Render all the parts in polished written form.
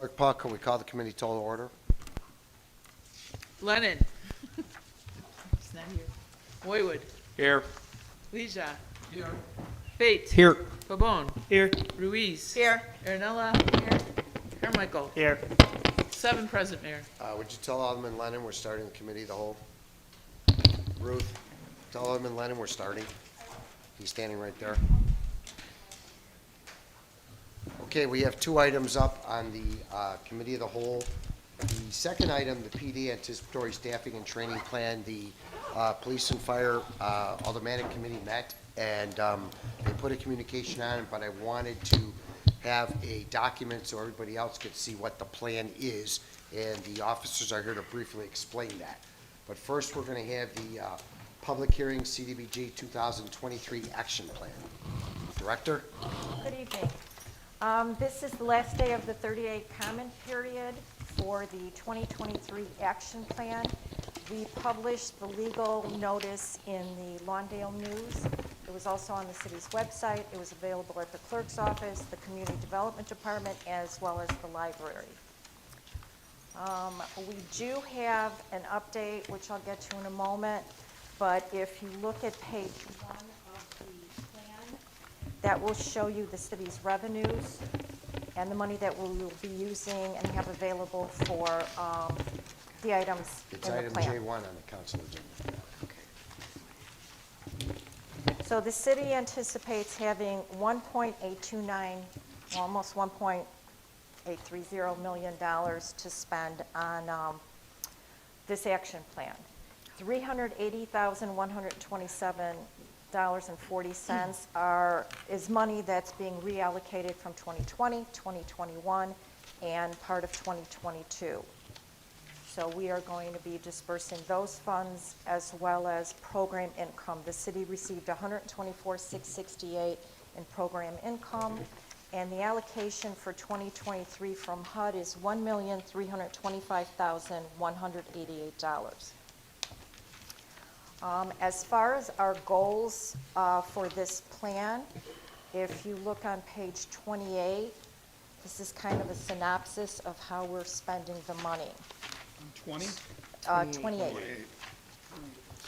Clerk Paul, can we call the committee to order? Lennon. He's not here. Boywood. Here. Leisha. Here. Fate. Here. Pabon. Here. Ruiz. Here. Aaronella. Here. Carmichael. Here. 7 present, Mayor. Would you tell Alderman Lennon we're starting the committee of the whole? Ruth, tell Alderman Lennon we're starting. He's standing right there. Okay, we have 2 items up on the committee of the whole. The second item, the PD anticipatory staffing and training plan, the police and fire aldermanic committee met, and they put a communication on it, but I wanted to have a document so everybody else could see what the plan is, and the officers are here to briefly explain that. But first, we're going to have the public hearing CDBG 2023 action plan. Director? Good evening. This is the last day of the 30-day comment period for the 2023 action plan. We published the legal notice in the Lawndale News. It was also on the city's website. It was available at the clerk's office, the community development department, as well as the library. We do have an update, which I'll get to in a moment, but if you look at page 1 of the plan, that will show you the city's revenues and the money that we will be using and have available for the items It's in the item plan. J1 on the council agenda. So the city anticipates having 1.829, almost 1.830 million dollars to spend on this action plan. $380,127.40 is money that's being reallocated from 2020, 2021, and part of 2022. So we are going to be dispersing those funds as well as program income. The city received $124,668 in program income, and the allocation for 2023 from HUD is $1,325,188. As far as our goals for this plan, if you look on page 28, this is kind of a synopsis of how we're spending the money. 20? 28.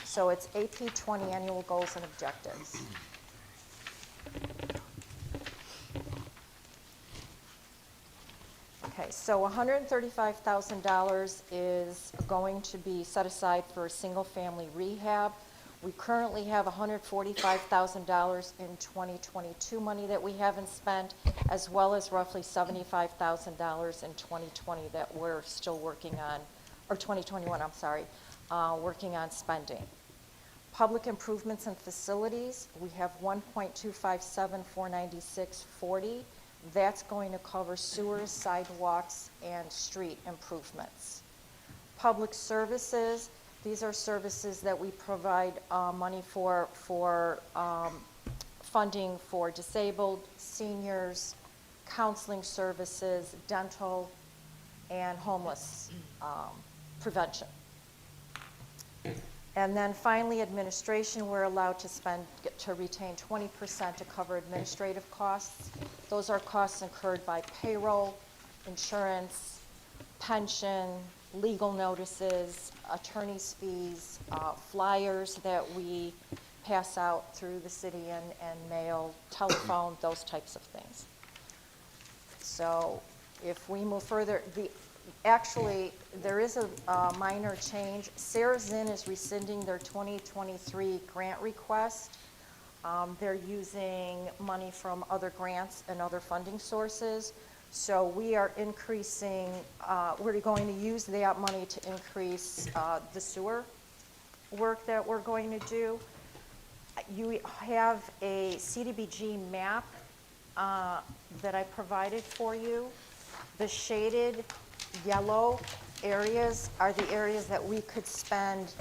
So it's AP 20 annual goals and objectives. Okay, so $135,000 is going to be set aside for single-family rehab. We currently have $145,000 in 2022 money that we haven't spent, as well as roughly $75,000 in 2020 that we're still working on, or 2021, I'm sorry, working on spending. Public improvements and facilities, we have $1.257,496.40. That's going to cover sewers, sidewalks, and street improvements. Public services, these are services that we provide money for funding for disabled, seniors, counseling services, dental, and homeless prevention. And then finally, administration, we're allowed to retain 20% to cover administrative costs. Those are costs incurred by payroll, insurance, pension, legal notices, attorney's fees, flyers that we pass out through the city and mail, telephone, those types of things. So if we move further, actually, there is a minor change. Sarah Zinn is rescinding their 2023 grant request. They're using money from other grants and other funding sources. So we are increasing, we're going to use that money to increase the sewer work that we're going to do. You have a CDBG map that I provided for you. The shaded yellow areas are the areas that we could spend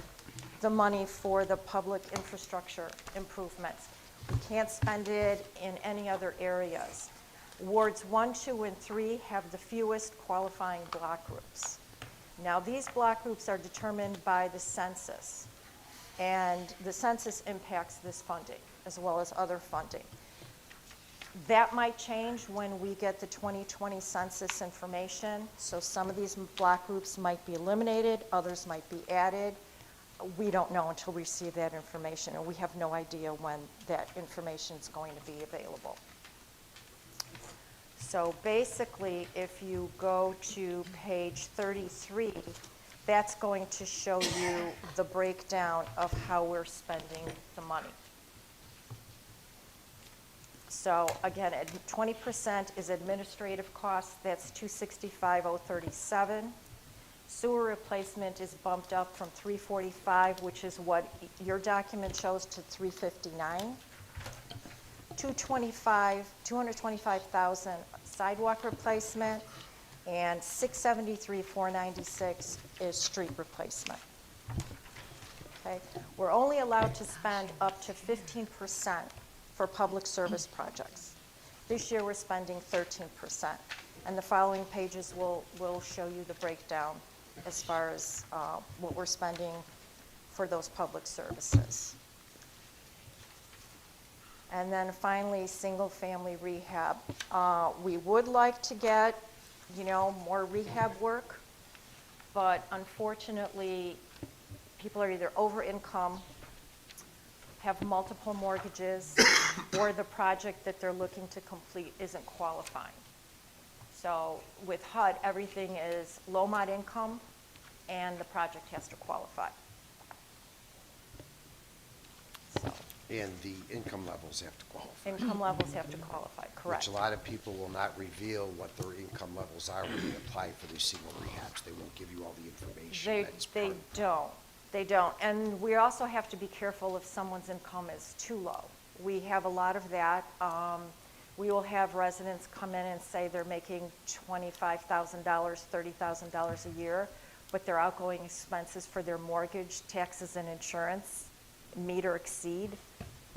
the money for the public infrastructure improvements. We can't spend it in any other areas. Wards 1, 2, and 3 have the fewest qualifying block groups. Now, these block groups are determined by the census, and the census impacts this funding as well as other funding. That might change when we get the 2020 census information. So some of these block groups might be eliminated, others might be added. We don't know until we receive that information, and we have no idea when that information is going to be available. So basically, if you go to page 33, that's going to show you the breakdown of how we're spending the money. So again, 20% is administrative costs, that's $265,037. Sewer replacement is bumped up from $345,000, which is what your document shows, to $359,000. $225,000 sidewalk replacement, and $673,496 is street replacement. Okay, we're only allowed to spend up to 15% for public service projects. This year we're spending 13%, and the following pages will show you the breakdown as far as what we're spending for those public services. And then finally, single-family rehab. We would like to get, more rehab work, but unfortunately, people are either over income, have multiple mortgages, or the project that they're looking to complete isn't qualifying. So with HUD, everything is low mod income, and the project has to qualify. So And the income levels have to qualify. income levels have to qualify, correct. Which a lot of people will not reveal what their income levels are when they apply for these single rehabs. They won't give you all the information that's part of it. They don't. And we also have to be careful if someone's income is too low. We have a lot of that. We will have residents come in and say they're making $25,000, $30,000 a year, but their outgoing expenses for their mortgage, taxes, and insurance meet or exceed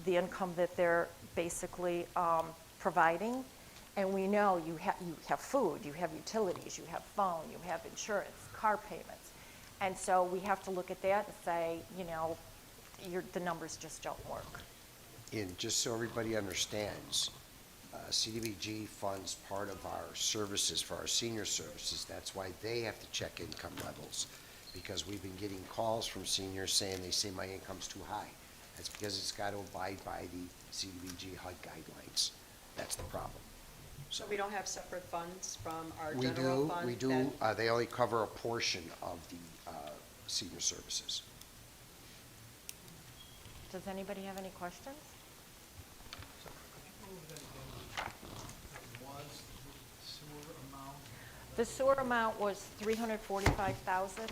the income that they're basically providing. And we know you have food, you have utilities, you have phone, you have insurance, car payments. And so we have to look at that and say, the numbers just don't work. And just so everybody understands, CDBG funds part of our services for our senior services. That's why they have to check income levels, because we've been getting calls from seniors saying they say my income's too high. That's because it's got to abide by the CDBG HUD guidelines. That's the problem. So we don't have separate funds from our We general do, fund? we do. They only cover a portion of the senior services. Does anybody have any questions? So could you go over that again? What was the sewer amount? The sewer amount was $345,000,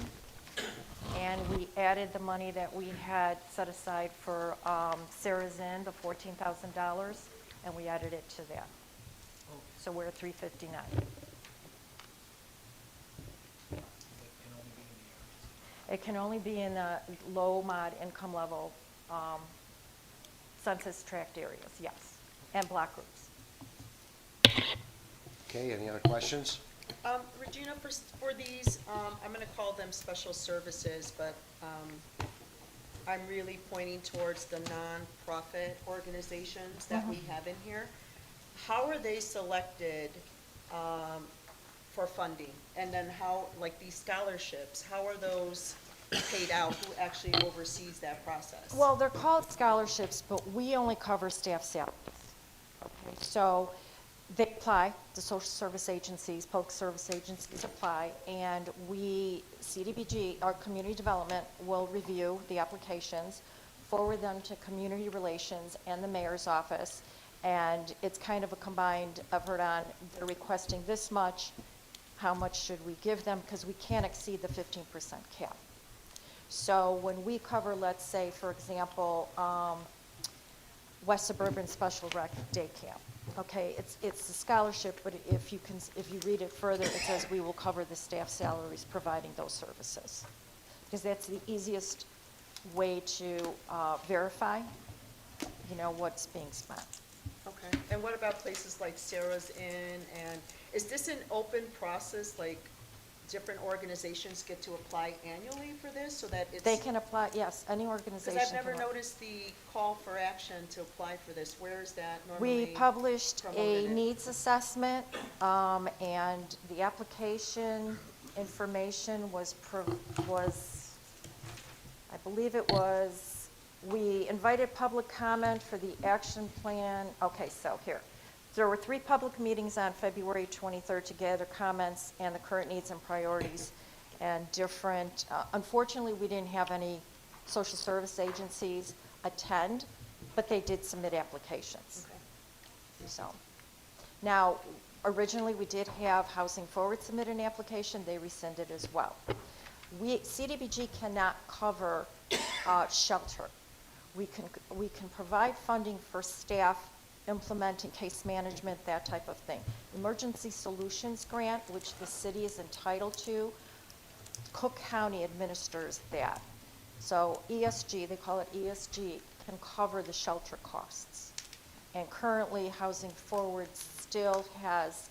and we added the money that we had set aside for Sarah's Inn, the $14,000, and we added it to that. Oh, So we're at $359,000. that can only be in the areas. It can only be in the low mod income level census tract areas, yes, and block groups. Okay, any other questions? Regina, for these, I'm going to call them special services, but I'm really pointing towards the nonprofit organizations that we have in here. How are they selected for funding? And then how, like these scholarships, how are those paid out? Who actually oversees that process? Well, they're called scholarships, but we only cover staff salaries. Okay, so they apply, the social service agencies, public service agencies apply, and we, CDBG, our community development, will review the applications, forward them to community relations and the mayor's office, and it's kind of a combined effort on, they're requesting this much, how much should we give them, because we can't exceed the 15% cap. So when we cover, let's say, for example, West Suburban Special Rec Day Camp, okay, it's a scholarship, but if you read it further, it says we will cover the staff salaries providing those services, because that's the easiest way to verify, what's being spent. Okay, and what about places like Sarah's Inn, and is this an open process, like different organizations get to apply annually for this, so that it's? They can apply, yes, any organization Because I've can never apply. noticed the call for action to apply for this. Where is that normally? We published a promoted? needs assessment, and the application information was, I believe it was, we invited public comment for the action plan. Okay, so here. There were 3 public meetings on February 23rd to gather comments and the current needs and priorities and different, unfortunately, we didn't have any social service agencies attend, but they did submit applications. Okay. So, now, originally, we did have Housing Forward submit an application, they rescinded as well. CDBG cannot cover shelter. We can provide funding for staff implementing case management, that type of thing. Emergency Solutions Grant, which the city is entitled to, Cook County administers that. So ESG, they call it ESG, can cover the shelter costs. And currently, Housing Forward still has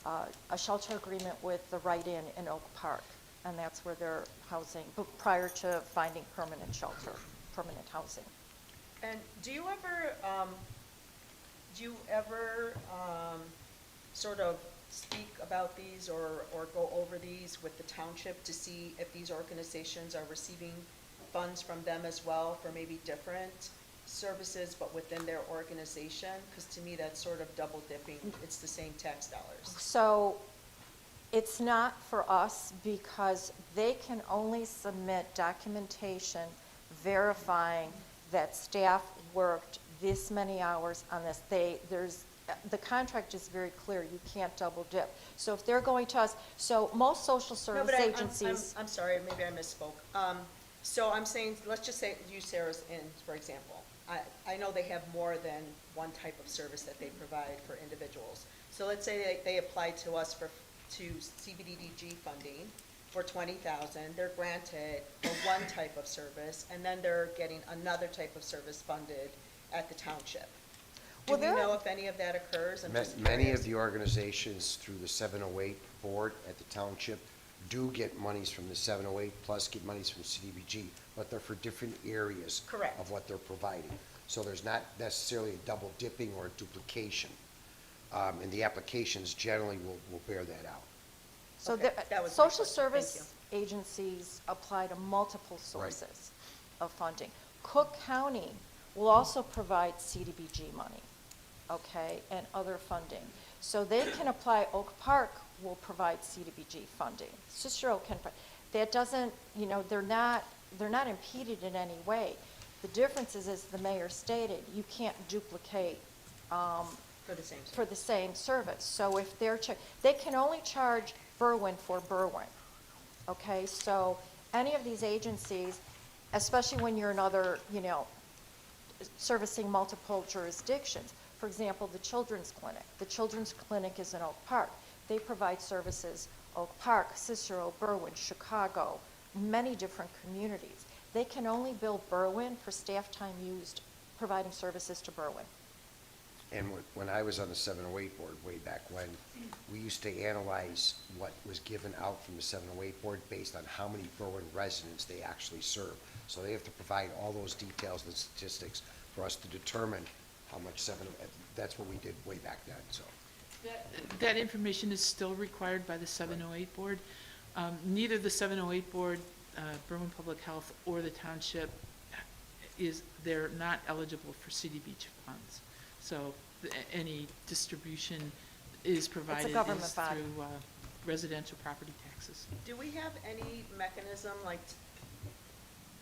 a shelter agreement with the Right in Oak Park, and that's where they're housing, but prior to finding permanent shelter, permanent housing. And do you ever sort of speak about these or go over these with the township to see if these organizations are receiving funds from them as well for maybe different services but within their organization? Because to me, that's sort of double dipping. It's the same tax dollars. So it's not for us because they can only submit documentation verifying that staff worked this many hours on this. The contract is very clear, you can't double dip. So if they're going to us, so most social No, service but agencies. I'm sorry, maybe I misspoke. So I'm saying, let's just say use Sarah's Inn, for example. I know they have more than one type of service that they provide for individuals. So let's say they apply to us to CBDDG funding for $20,000. They're granted for one type of service, and then they're getting another type of service funded at the township. Do Well, we there- know if any of that occurs? I'm just Many curious. of the organizations through the 708 board at the township do get monies from the 708, plus get monies from CDBG, but they're for different areas Correct. of what they're providing. So there's not necessarily a double dipping or a duplication. And the applications generally will bear that out. So Okay, the, that was my social question. Thank service agencies apply to multiple Right. sources of funding. Cook County will also provide CDBG money, okay, and other funding. So they can apply, Oak Park will provide CDBG funding. Cicero can, that doesn't, they're not impeded in any way. The difference is, as the mayor stated, you can't duplicate For the same service. for the same service. So if they can only charge Berwyn for Berwyn, okay? So any of these agencies, especially when you're in other, servicing multiple jurisdictions, for example, the Children's Clinic. The Children's Clinic is in Oak Park. They provide services, Oak Park, Cicero, Berwyn, Chicago, many different communities. They can only bill Berwyn for staff time used providing services to Berwyn. And when I was on the 708 board way back when, we used to analyze what was given out from the 708 board based on how many Berwyn residents they actually serve. So they have to provide all those details and statistics for us to determine how much that's what we did way back then, so. That information is still required by the 708 board. Neither the 708 board, Berwyn Public Health, or the township they're not eligible for CDBG funds. So any distribution is provided government is body. through residential property taxes. Do we have any mechanism, like,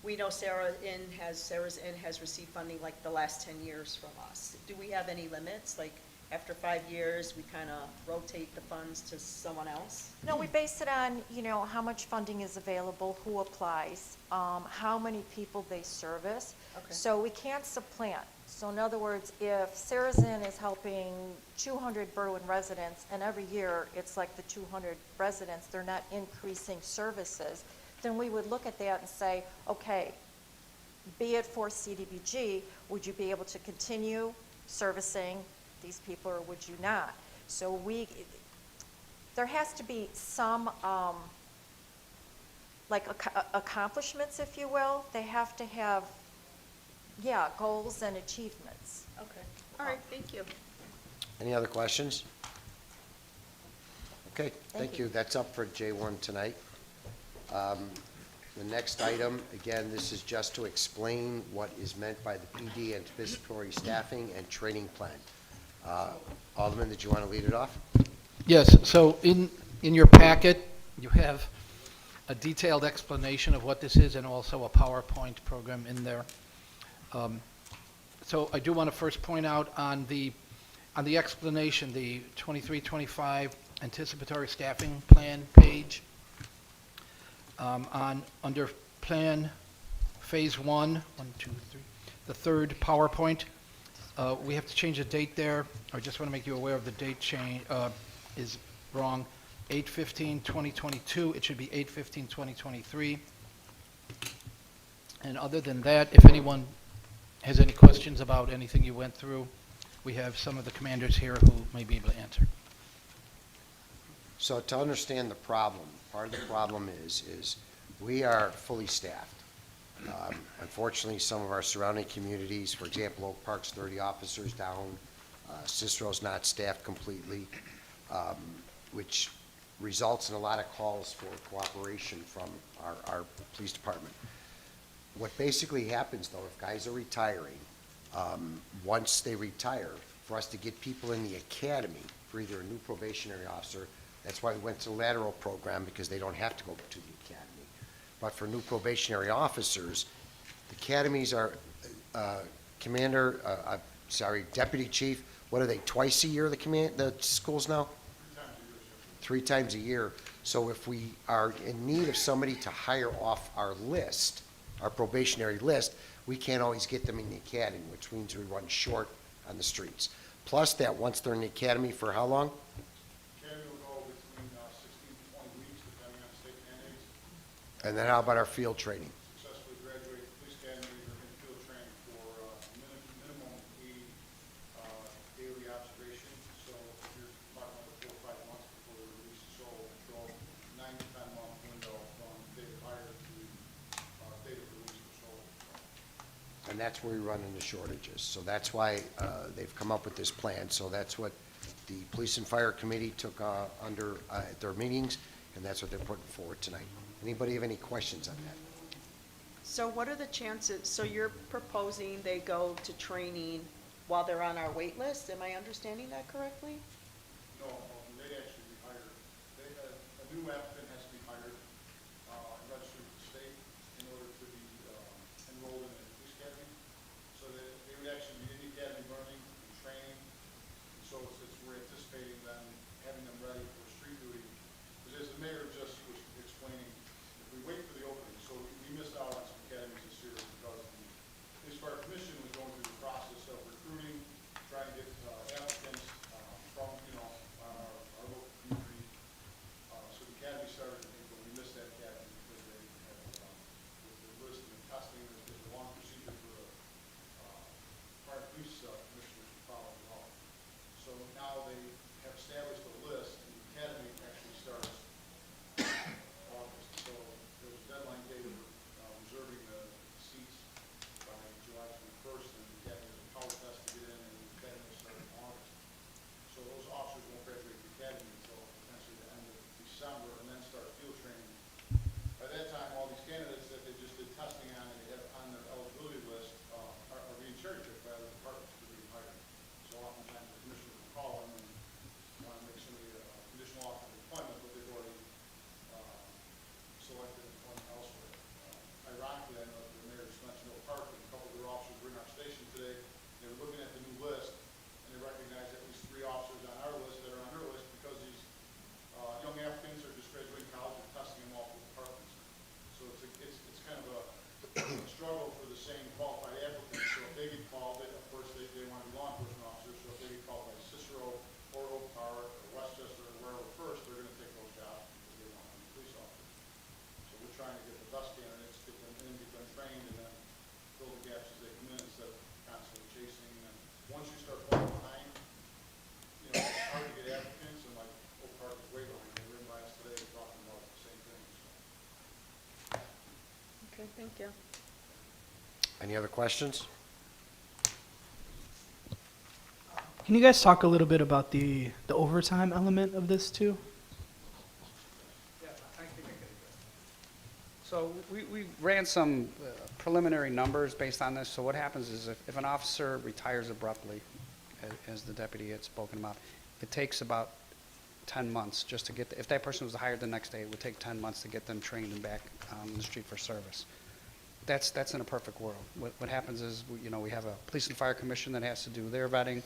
we know Sarah's Inn has received funding like the last 10 years from us. Do we have any limits? Like, after 5 years, we kind of rotate the funds to someone else? No, we base it on, how much funding is available, who applies, how many people they service. Okay. So we can't supplant. So in other words, if Sarah's Inn is helping 200 Berwyn residents, and every year it's like the 200 residents, they're not increasing services, then we would look at that and say, okay, be it for CDBG, would you be able to continue servicing these people or would you not? So there has to be some, like accomplishments, if you will. They have to have, yeah, goals and achievements. Okay, all right, thank you. Any other questions? Okay, thank you. you. That's up for J1 tonight. The next item, again, this is just to explain what is meant by the PD anticipatory staffing and training plan. Alderman, did you want to lead it off? Yes, so in your packet, you have a detailed explanation of what this is and also a PowerPoint program in there. So I do want to first point out on the explanation, the 23-25 anticipatory staffing plan page, under plan phase 1, the third PowerPoint, we have to change the date there. I just want to make you aware of the date change is wrong. 8/15/2022, it should be 8/15/2023. And other than that, if anyone has any questions about anything you went through, we have some of the commanders here who may be able to answer. So to understand the problem, part of the problem is we are fully staffed. Unfortunately, some of our surrounding communities, for example, Oak Park's 30 officers down, Cicero's not staffed completely, which results in a lot of calls for cooperation from our police department. What basically happens, though, if guys are retiring, once they retire, for us to get people in the academy for either a new probationary officer, that's why we went to the lateral program, because they don't have to go to the academy. But for new probationary officers, the academies are, Deputy Chief, what are they, twice a year, the schools now? 3 times a year. So if we are in need of somebody to hire off our list, our probationary list, we can't always get them in the academy, which means we run short on the streets. Plus that, once they're in the academy for how long? Academy will go between 16 to 20 weeks, depending on state mandates. And then how about our field training? Successfully graduate police academy or in field training for minimum 80 daily observation. So if you're talking about 4 or 5 months before the release, so 9 to 10 month window from date of hire to date of release for solo. And that's where we run into shortages. So that's why they've come up with this plan. So that's what the Police and Fire Committee took under at their meetings, and that's what they're putting forward tonight. Anybody have any questions on that? So what are the chances, so you're proposing they go to training while they're on our wait list? Am I understanding that correctly? No, they actually be hired. A new applicant has to be hired, registered with the state in order to be enrolled in the police academy. So that they would actually be in the academy learning and training. And so we're anticipating them, having them ready for street duty. Because as the mayor just was explaining, if we wait for the opening, so we missed out on some academies this year because the police fire commission was going through the process of recruiting, trying to get applicants from, our local community. So the academy started in April. We missed that academy because they had, with the list and the testing, there's a long procedure for the fire police commissioners to follow the law. So now they have established a list, and the academy actually starts August. So there's a deadline date of reserving the seats by July 21st, and the academy has a power test to get in, and the academy will start in August. So those officers won't graduate the academy until potentially the end of December, and then start field training. By that time, all these candidates that they just did testing on and they have on their eligibility list are being cherry-picked by other departments to be hired. So oftentimes the commissioner will call them and want to make somebody a conditional offer of employment, but they've already selected employment elsewhere. Ironically, I know the mayor just mentioned Oak Park, and a couple of their officers were in our station today. They were looking at the new list, and they recognized at least 3 officers on our list that are on their list because these young applicants are just graduating college and testing them all for departments. So it's kind of a struggle for the same qualified applicants. So if they get called, of course, they want to be law enforcement officers. So if they get Thank you. Any other questions? Can you guys talk a little bit about the overtime element of this too? So we ran some preliminary numbers based on this. So what happens is if an officer retires abruptly, as the deputy had spoken about, it takes about 10 months just to get, if that person was hired the next day, it would take 10 months to get them trained and back on the street for service. That's in a perfect world. What happens is, we have a police and fire commission that has to do their vetting.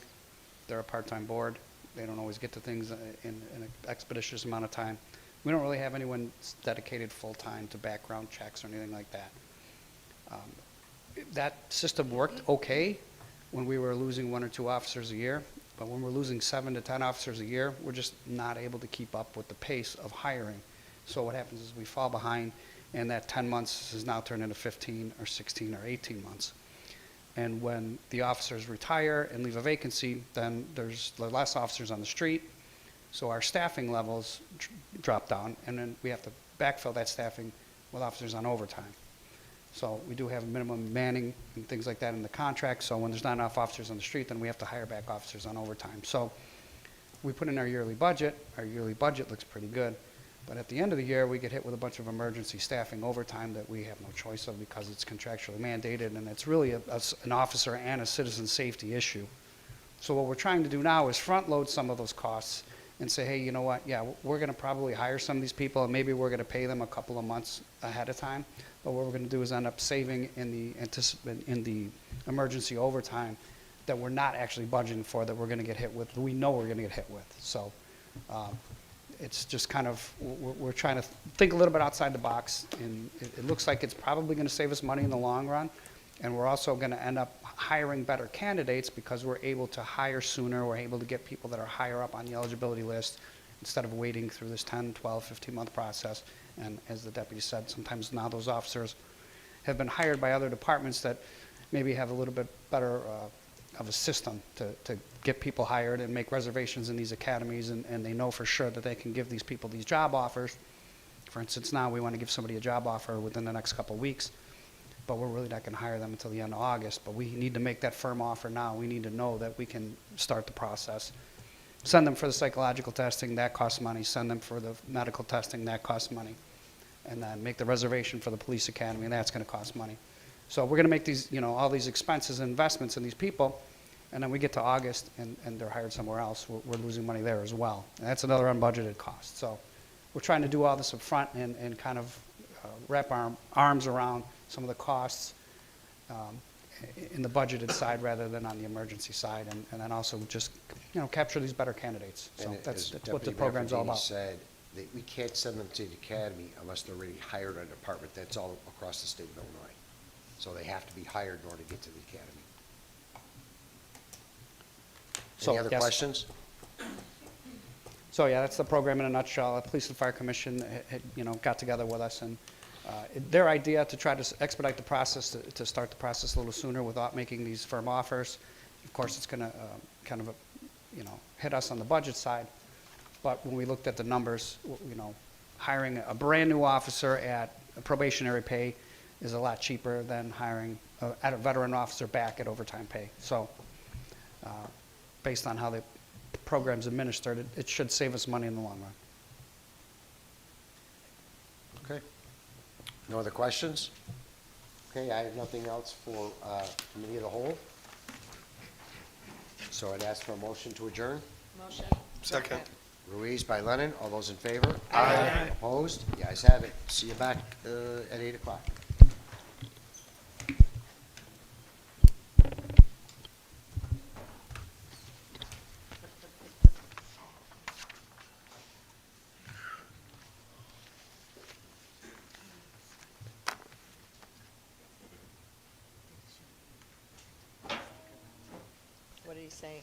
They're a part-time board. They don't always get to things in an expeditious amount of time. We don't really have anyone dedicated full-time to background checks or anything like that. That system worked okay when we were losing 1 or 2 officers a year, but when we're losing 7 to 10 officers a year, we're just not able to keep up with the pace of hiring. So what happens is we fall behind, and that 10 months has now turned into 15 or 16 or 18 months. And when the officers retire and leave a vacancy, then there's less officers on the street, so our staffing levels drop down, and then we have to backfill that staffing with officers on overtime. So we do have minimum manning and things like that in the contract, so when there's not enough officers on the street, then we have to hire back officers on overtime. So we put in our yearly budget. Our yearly budget looks pretty good, but at the end of the year, we get hit with a bunch of emergency staffing overtime that we have no choice of because it's contractually mandated, and it's really an officer and a citizen safety issue. So what we're trying to do now is front load some of those costs and say, hey, you know what, yeah, we're going to probably hire some of these people, and maybe we're going to pay them a couple of months ahead of time, but what we're going to do is end up saving in the emergency overtime that we're not actually budgeting for, that we're going to get hit with, we know we're going to get hit with. So it's just kind of, we're trying to think a little bit outside the box, and it looks like it's probably going to save us money in the long run, and we're also going to end up hiring better candidates because we're able to hire sooner, we're able to get people that are higher up on the eligibility list instead of waiting through this 10, 12, 15-month process. And as the deputy said, sometimes now those officers have been hired by other departments that maybe have a little bit better of a system to get people hired and make reservations in these academies, and they know for sure that they can give these people these job offers. For instance, now we want to give somebody a job offer within the next couple of weeks, but we're really not going to hire them until the end of August. But we need to make that firm offer now. We need to know that we can start the process. Send them for the psychological testing, that costs money. Send them for the medical testing, that costs money. And then make the reservation for the police academy, and that's going to cost money. So we're going to make these, all these expenses and investments in these people, and then we get to August and they're hired somewhere else. We're losing money there as well. And that's another unbudgeted cost. So we're trying to do all this up front and kind of wrap our arms around some of the costs in the budgeted side rather than on the emergency side, and then also just capture these better candidates. So And that's as what the Deputy program's all Mayor about. said, that we can't send them to the academy unless they're already hired in a department. That's all across the state of Illinois. So they have to be hired in order to get to the academy. So, Any other yes. questions? So yeah, that's the program in a nutshell. The Police and Fire Commission got together with us, and their idea to try to expedite the process, to start the process a little sooner without making these firm offers. Of course, it's going to kind of hit us on the budget side. But when we looked at the numbers, hiring a brand new officer at a probationary pay is a lot cheaper than hiring a veteran officer back at overtime pay. So based on how the program's administered, it should save us money in the long run. Okay. No other questions? Okay, I have nothing else for Committee of the Whole. So I'd ask for a motion to adjourn. Motion. Second. Ruiz by Lennon. All those in favor? Aye. Opposed? You guys have it. See you back at 8 o'clock. What did he say?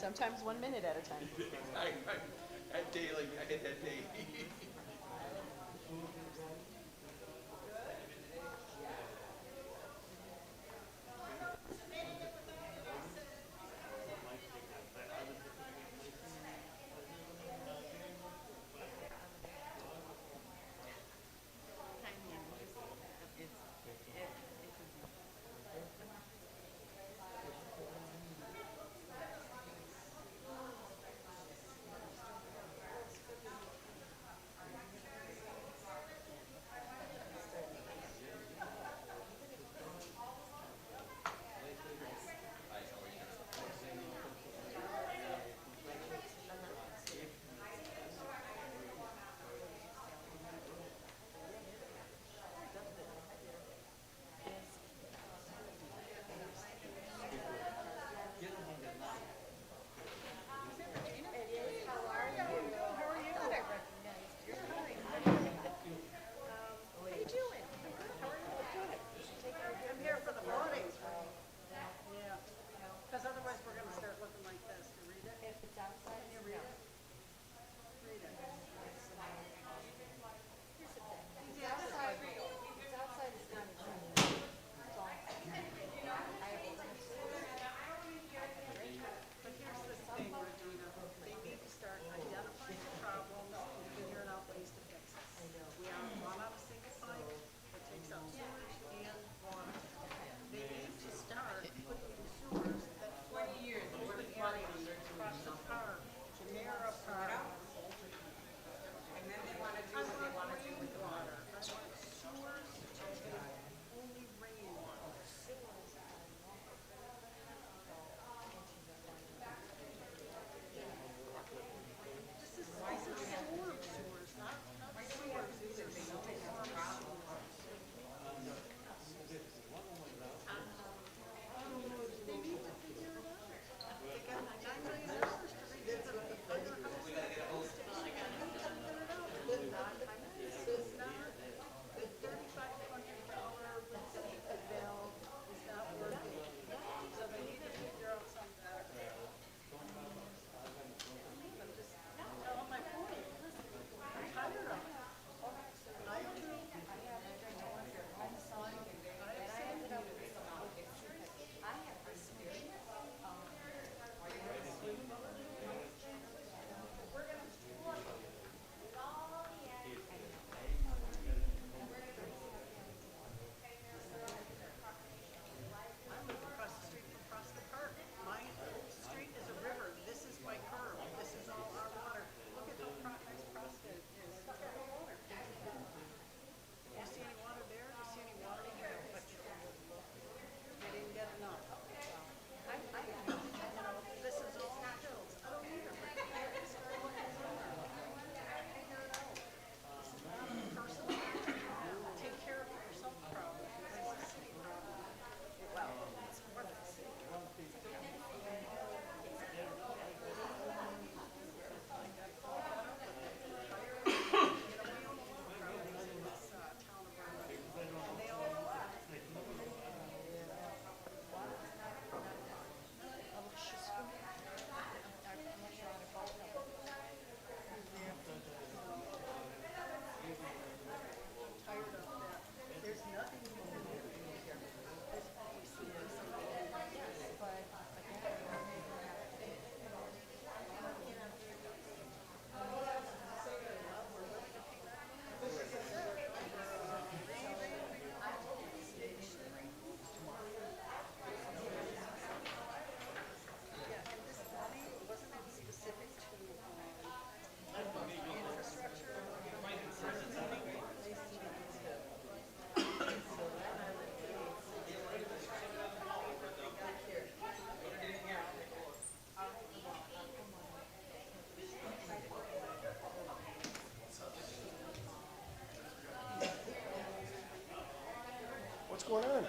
Sometimes 1 minute at a time. That day, like, I hit that day. What's going on?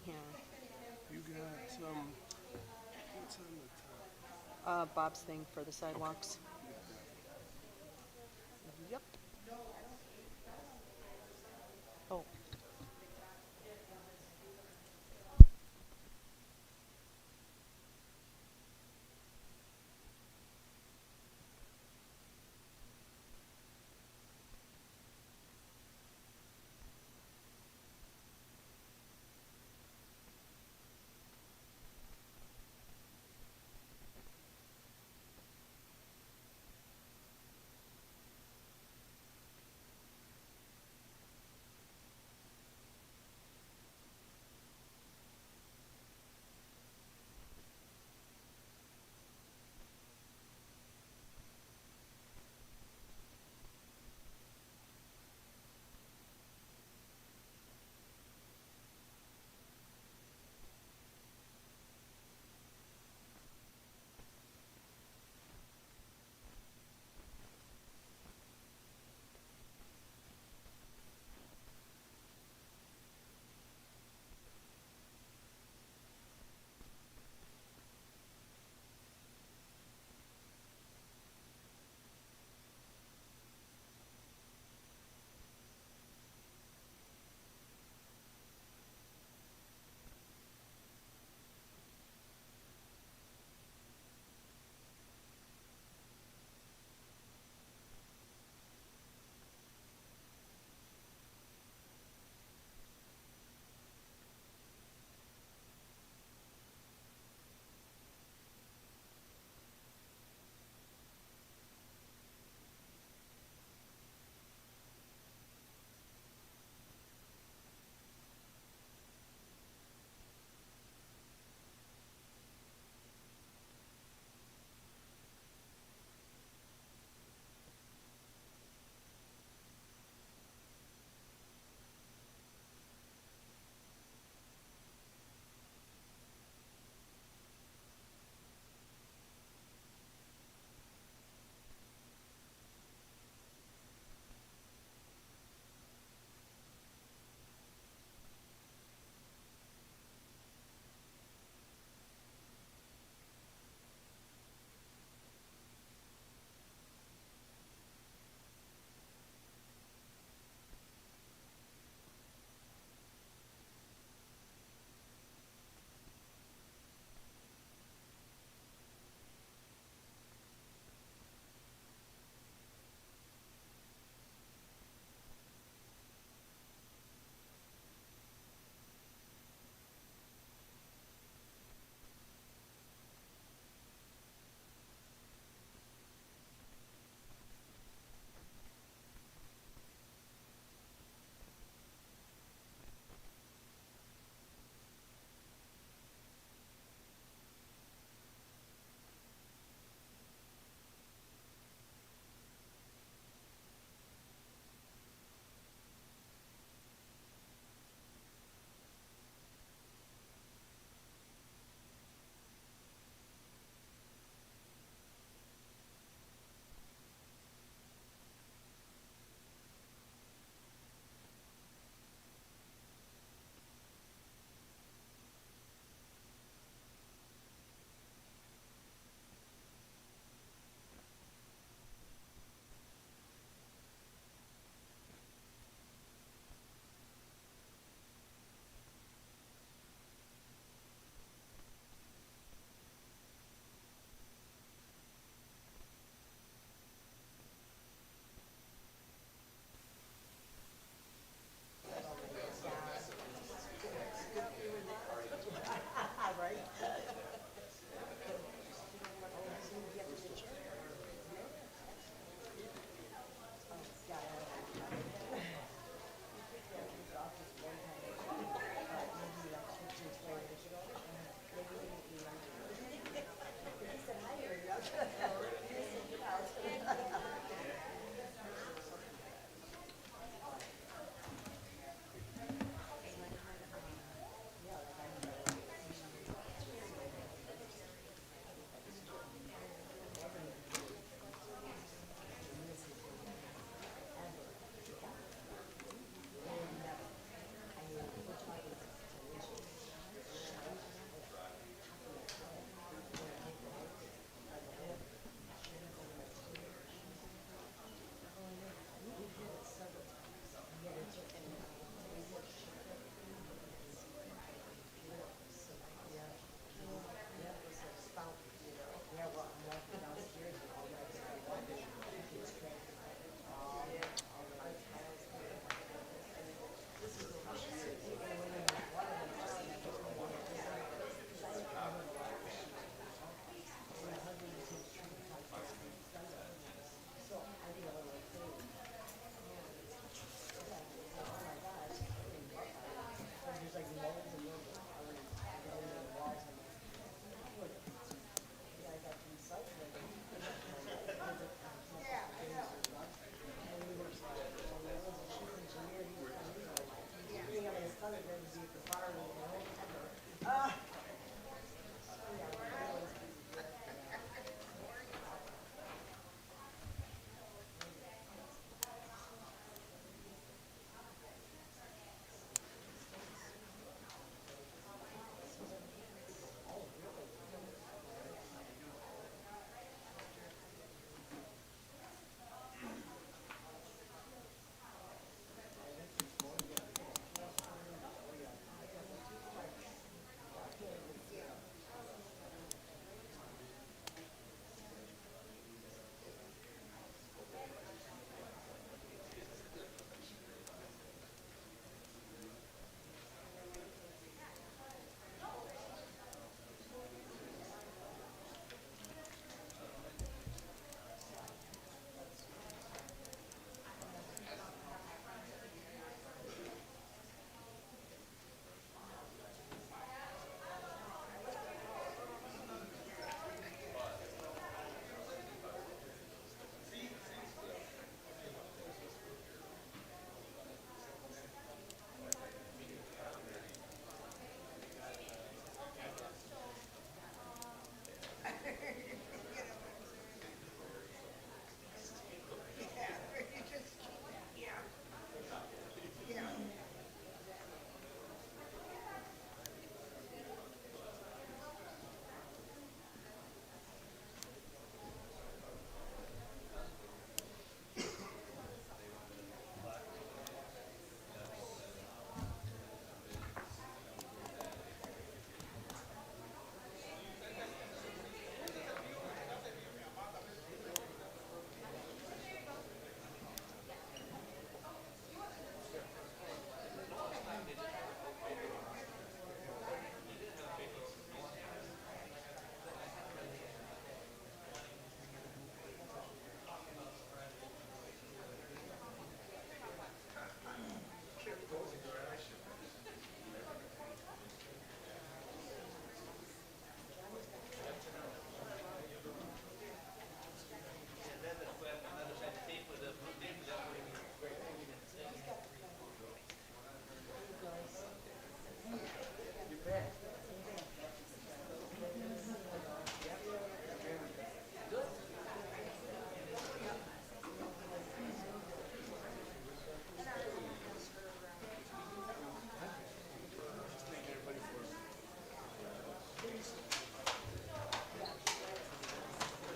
here? You got, what's on the top? Bob's thing for the sidewalks. Yep. Oh.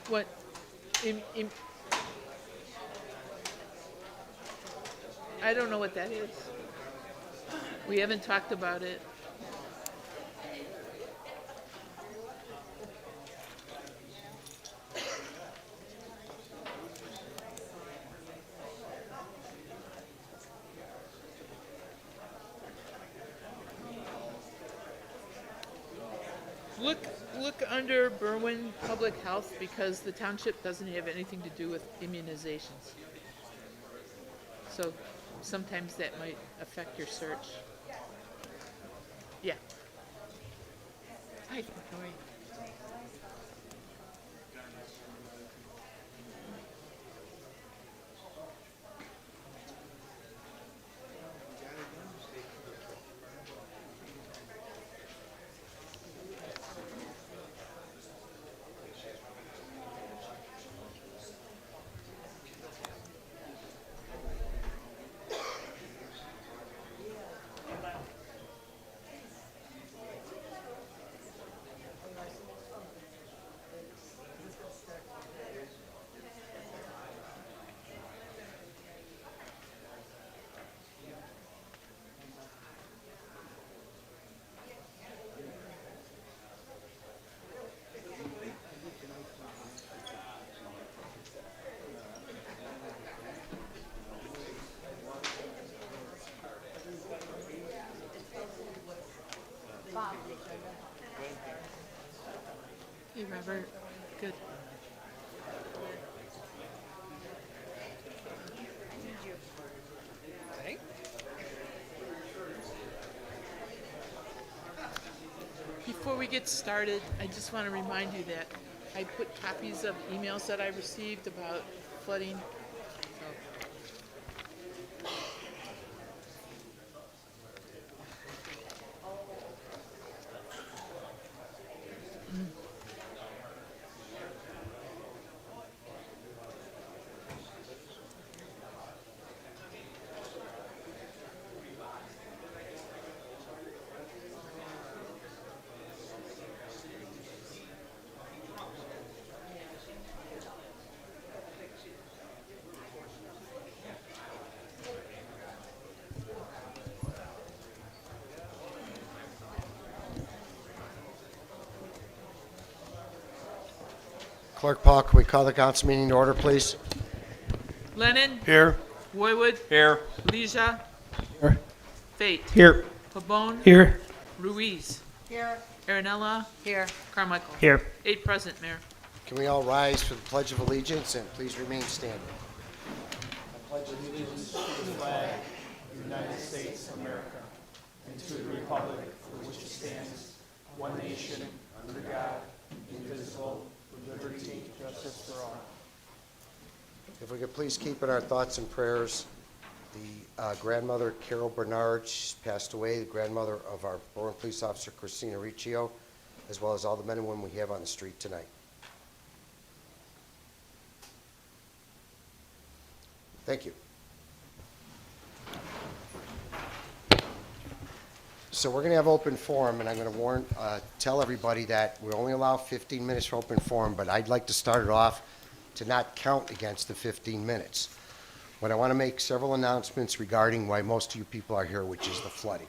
What, I don't know what that is. We haven't talked about it. Look under Berwyn Public Health, because the township doesn't have anything to do with immunizations. So sometimes that might affect your search. Yeah. Hi, how are you? Hey, Robert. Good. Before we get started, I just want to remind you that I put copies of emails that I received about flooding. Clerk Paul, can we call the council meeting to order, please? Lennon? Here. Roywood? Here. Leisha? Here. Fate? Here. Pabon? Here. Ruiz? Here. Aaronella? Here. Carmichael? Here. 8 present, Mayor. Can we all rise for the Pledge of Allegiance and please remain standing? If we could please keep in our thoughts and prayers the grandmother Carol Bernard, she's passed away, the grandmother of our Berwyn Police Officer Christina Riccio, as well as all the men and women we have on the street tonight. Thank you. So we're going to have open forum, and I'm going to tell everybody that we only allow 15 minutes for open forum, but I'd like to start it off to not count against the 15 minutes. But I want to make several announcements regarding why most of you people are here, which is the flooding,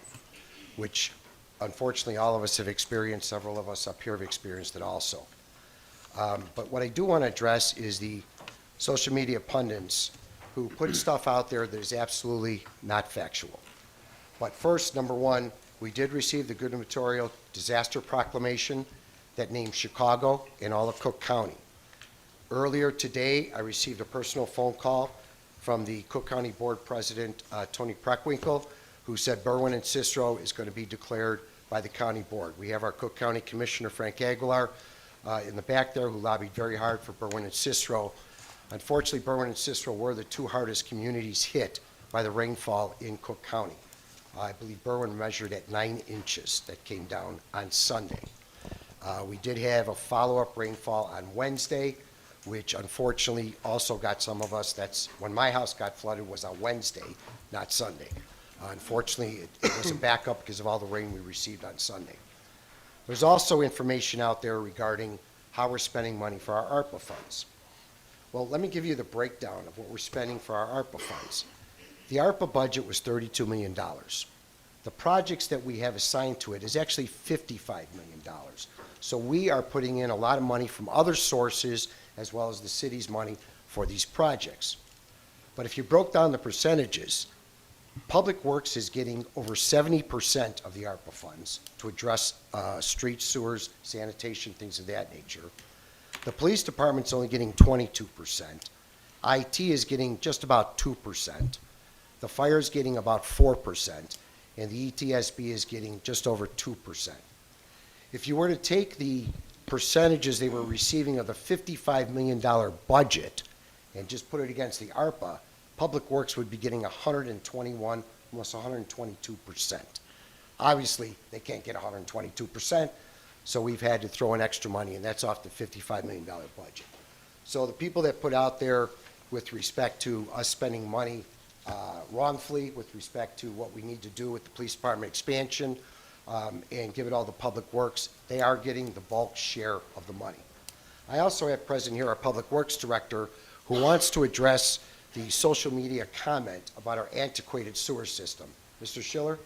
which unfortunately all of us have experienced. Several of us up here have experienced it also. But what I do want to address is the social media pundits who put stuff out there that is absolutely not factual. But first, number one, we did receive the gubernatorial disaster proclamation that named Chicago and all of Cook County. Earlier today, I received a personal phone call from the Cook County Board President, Tony Preckwinkle, who said Berwyn and Cicero is going to be declared by the county board. We have our Cook County Commissioner, Frank Aguilar, in the back there, who lobbied very hard for Berwyn and Cicero. Unfortunately, Berwyn and Cicero were the two hardest communities hit by the rainfall in Cook County. I believe Berwyn measured at 9 inches that came down on Sunday. We did have a follow-up rainfall on Wednesday, which unfortunately also got some of us. That's when my house got flooded, was on Wednesday, not Sunday. Unfortunately, it was a backup because of all the rain we received on Sunday. There's also information out there regarding how we're spending money for our ARPA funds. Well, let me give you the breakdown of what we're spending for our ARPA funds. The ARPA budget was $32 million. The projects that we have assigned to it is actually $55 million. So we are putting in a lot of money from other sources as well as the city's money for these projects. But if you broke down the percentages, Public Works is getting over 70% of the ARPA funds to address streets, sewers, sanitation, things of that nature. The police department's only getting 22%. IT is getting just about 2%. The fire is getting about 4%. And the ETSB is getting just over 2%. If you were to take the percentages they were receiving of the $55 million budget and just put it against the ARPA, Public Works would be getting 121, almost 122%. Obviously, they can't get 122%, so we've had to throw in extra money, and that's off the $55 million budget. So the people that put out there with respect to us spending money wrongfully, with respect to what we need to do with the police department expansion, and give it all to Public Works, they are getting the bulk share of the money. I also have present here our Public Works Director who wants to address the social media comment about our antiquated sewer system. Mr. Schiller?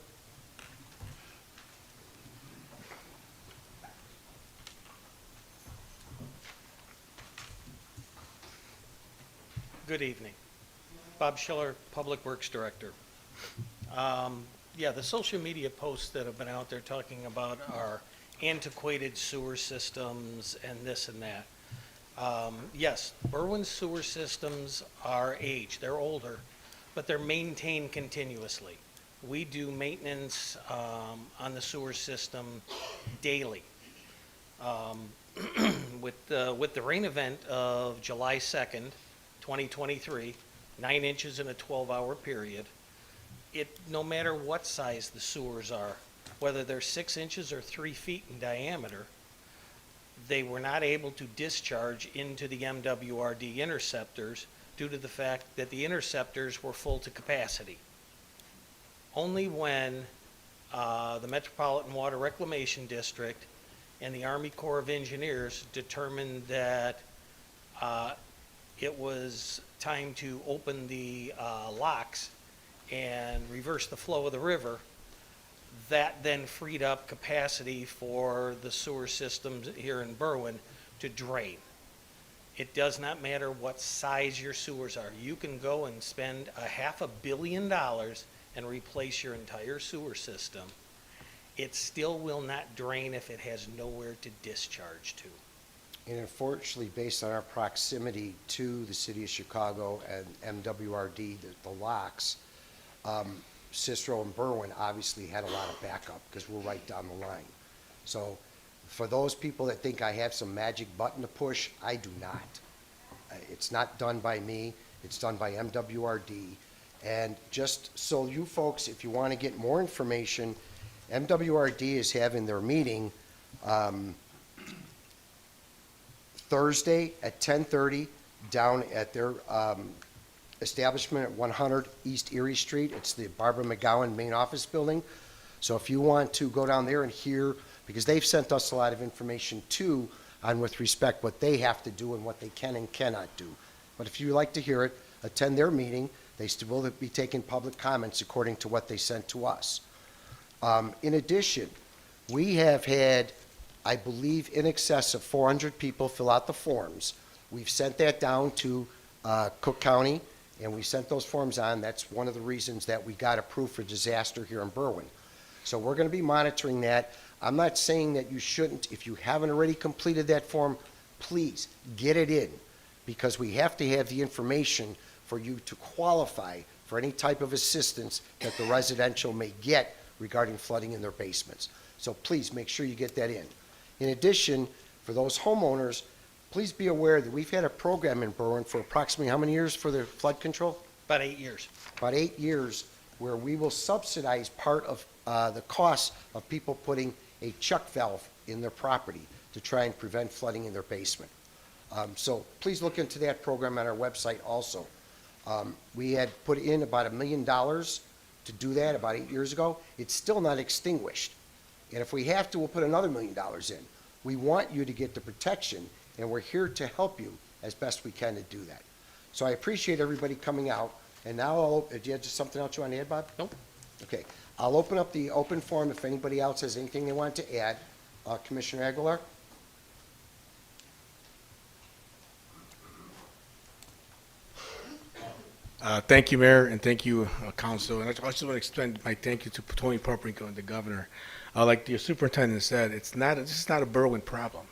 Good evening. Bob Schiller, Public Works Director. Yeah, the social media posts that have been out there talking about our antiquated sewer systems and this and that. Yes, Berwyn's sewer systems are aged, they're older, but they're maintained continuously. We do maintenance on the sewer system daily. With the rain event of July 2nd, 2023, 9 inches in a 12-hour period, no matter what size the sewers are, whether they're 6 inches or 3 feet in diameter, they were not able to discharge into the MWRD interceptors due to the fact that the interceptors were full to capacity. Only when the Metropolitan Water Reclamation District and the Army Corps of Engineers determined that it was time to open the locks and reverse the flow of the river, that then freed up capacity for the sewer systems here in Berwyn to drain. It does not matter what size your sewers are. You can go and spend $500 million and replace your entire sewer system. It still will not drain if it has nowhere to discharge to. And unfortunately, based on our proximity to the city of Chicago and MWRD, the locks, Cicero and Berwyn obviously had a lot of backup because we're right down the line. So for those people that think I have some magic button to push, I do not. It's not done by me. It's done by MWRD. And just so you folks, if you want to get more information, MWRD is having their meeting Thursday at 10:30 down at their establishment at 100 East Erie Street. It's the Barbara McGowan main office building. So if you want to go down there and hear, because they've sent us a lot of information too on with respect what they have to do and what they can and cannot do. But if you like to hear it, attend their meeting. They still will be taking public comments according to what they sent to us. In addition, we have had, I believe, in excess of 400 people fill out the forms. We've sent that down to Cook County, and we sent those forms on. That's one of the reasons that we got approved for disaster here in Berwyn. So we're going to be monitoring that. I'm not saying that you shouldn't. If you haven't already completed that form, please get it in, because we have to have the information for you to qualify for any type of assistance that the residential may get regarding flooding in their basements. So please make sure you get that in. In addition, for those homeowners, please be aware that we've had a program in Berwyn for approximately how many years for the flood control? About 8 years. About 8 years, where we will subsidize part of the cost of people putting a chuck valve in their property to try and prevent flooding in their basement. So please look into that program on our website also. We had put in about $1 million to do that about 8 years ago. It's still not extinguished. And if we have to, we'll put another $1 million in. We want you to get the protection and we're here to help you as best we can to do that. So I appreciate everybody coming out, and now, do you have just something else you want to add, Bob? Nope. Okay, I'll open up the open forum if anybody else has anything they want to add. Commissioner Aguilar? Thank you, Mayor, and thank you, Council. And I just want to extend my thank you to Tony Poprico and the Governor. Like the Superintendent said, this is not a Berwyn problem.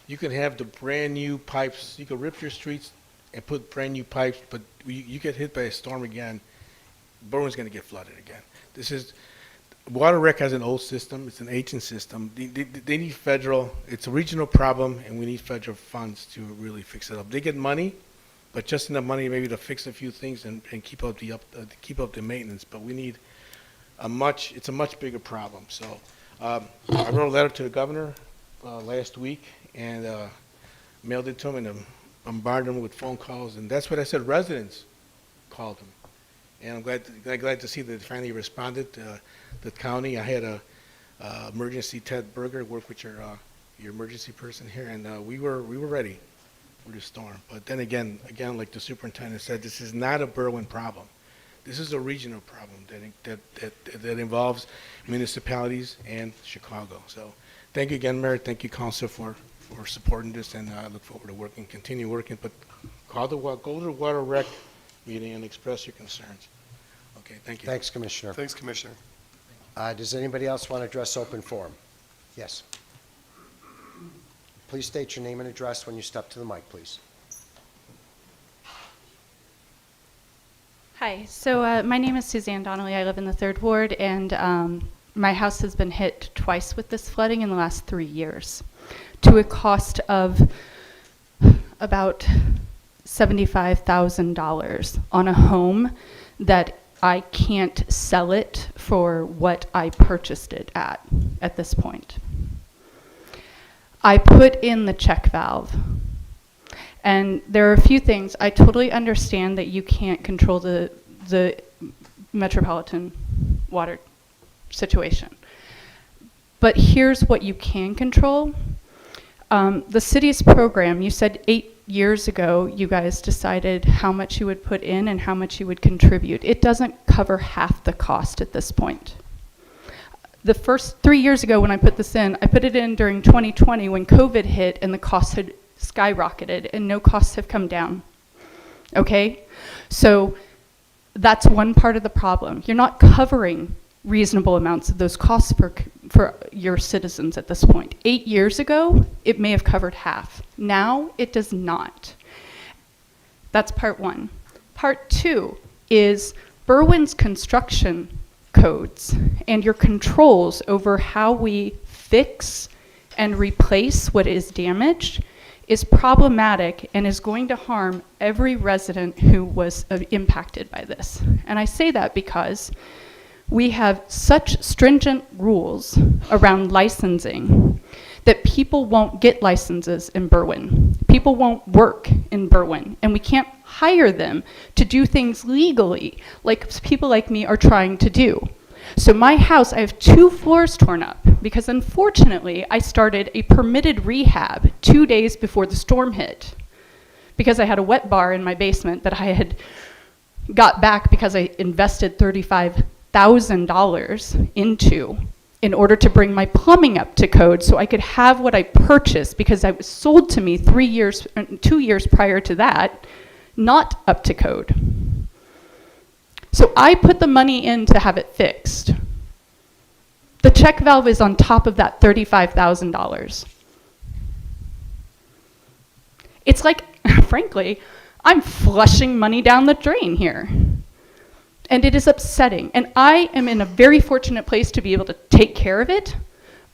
You can have the brand-new pipes, you can rip your streets and put brand-new pipes, but you get hit by a storm again, Berwyn's going to get flooded again. Water Rec has an old system, it's an ancient system. They need federal, it's a regional problem, and we need federal funds to really fix it up. They get money, but just enough money maybe to fix a few things and keep up the maintenance. But we need it's a much bigger problem. So I wrote a letter to the governor last week and mailed it to him and bombarded him with phone calls. And that's what I said. Residents called him, and I'm glad to see that they finally responded. The county, I had a emergency Ted Berger work with your emergency person here, and we were ready for the storm. But then again, like the superintendent said, this is not a Berwyn problem. This is a regional problem that involves municipalities and Chicago. So thank you again, Mayor. Thank you, Council, for supporting this, and I look forward to continue working. But go to the Water Rec meeting and express your concerns. Okay, thank you. Thanks, Commissioner. Thanks, Commissioner. Does anybody else want to address open forum? Yes. Please state your name and address when you step to the mic, please. Hi, so my name is Suzanne Donnelly. I live in the 3rd Ward, and my house has been hit twice with this flooding in the last 3 years, to a cost of about $75,000 on a home that I can't sell it for what I purchased it at this point. I put in the check valve, and there are a few things. I totally understand that you can't control the metropolitan water situation, but here's what you can control. The city's program, you said 8 years ago you guys decided how much you would put in and how much you would contribute. It doesn't cover half the cost at this point. The first 3 years ago when I put this in, I put it in during 2020 when COVID hit and the costs had skyrocketed and no costs have come down. Okay? So that's one part of the problem. You're not covering reasonable amounts of those costs for your citizens at this point. 8 years ago, it may have covered half. Now, it does not. That's part one. Part two is Berwyn's construction codes and your controls over how we fix and replace what is damaged is problematic and is going to harm every resident who was impacted by this. And I say that because we have such stringent rules around licensing that people won't get licenses in Berwyn. People won't work in Berwyn, and we can't hire them to do things legally like people like me are trying to do. So my house, I have 2 floors torn up because unfortunately I started a permitted rehab 2 days before the storm hit because I had a wet bar in my basement that I had got back because I invested $35,000 into in order to bring my plumbing up to code so I could have what I purchased because it was sold to me 2 years prior to that, not up to code. So I put the money in to have it fixed. The check valve is on top of that $35,000. It's like, frankly, I'm flushing money down the drain here. And it is upsetting. And I am in a very fortunate place to be able to take care of it,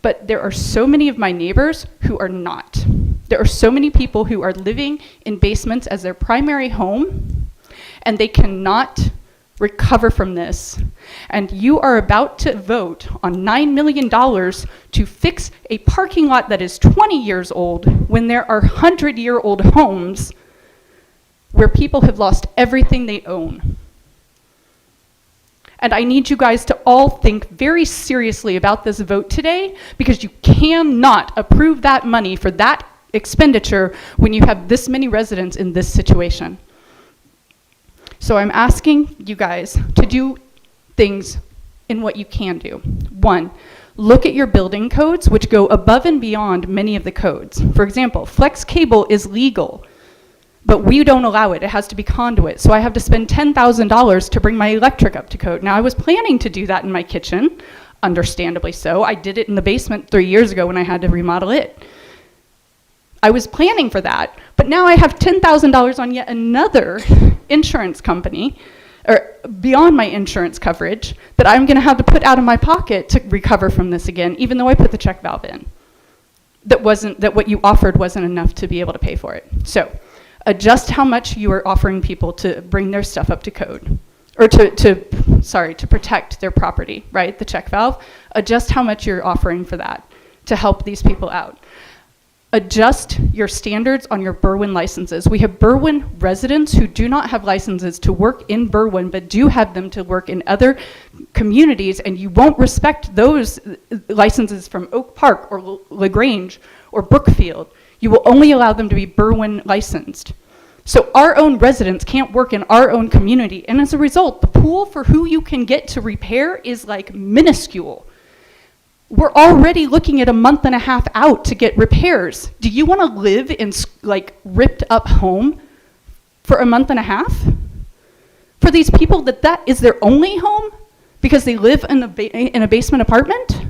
but there are so many of my neighbors who are not. There are so many people who are living in basements as their primary home, and they cannot recover from this. And you are about to vote on $9 million to fix a parking lot that is 20 years old when there are 100-year-old homes where people have lost everything they own. And I need you guys to all think very seriously about this vote today because you cannot approve that money for that expenditure when you have this many residents in this situation. So I'm asking you guys to do things in what you can do. One, look at your building codes, which go above and beyond many of the codes. For example, flex cable is legal, but we don't allow it. It has to be conduit. So I have to spend $10,000 to bring my electric up to code. Now, I was planning to do that in my kitchen, understandably so. I did it in the basement 3 years ago when I had to remodel it. I was planning for that, but now I have $10,000 on yet another insurance company, or beyond my insurance coverage, that I'm gonna have to put out of my pocket to recover from this again, even though I put the check valve in. That what you offered wasn't enough to be able to pay for it. So, adjust how much you are offering people to bring their stuff up to code, or to protect their property, right? The check valve. Adjust how much you're offering for that to help these people out. Adjust your standards on your Berwyn licenses. We have Berwyn residents who do not have licenses to work in Berwyn, but do have them to work in other communities, and you won't respect those licenses from Oak Park or LaGrange or Brookfield. You will only allow them to be Berwyn licensed. So our own residents can't work in our own community, and as a result, the pool for who you can get to repair is like minuscule. We're already looking at a month and a half out to get repairs. Do you want to live in like ripped up home for a month and a half? For these people that is their only home because they live in a basement apartment?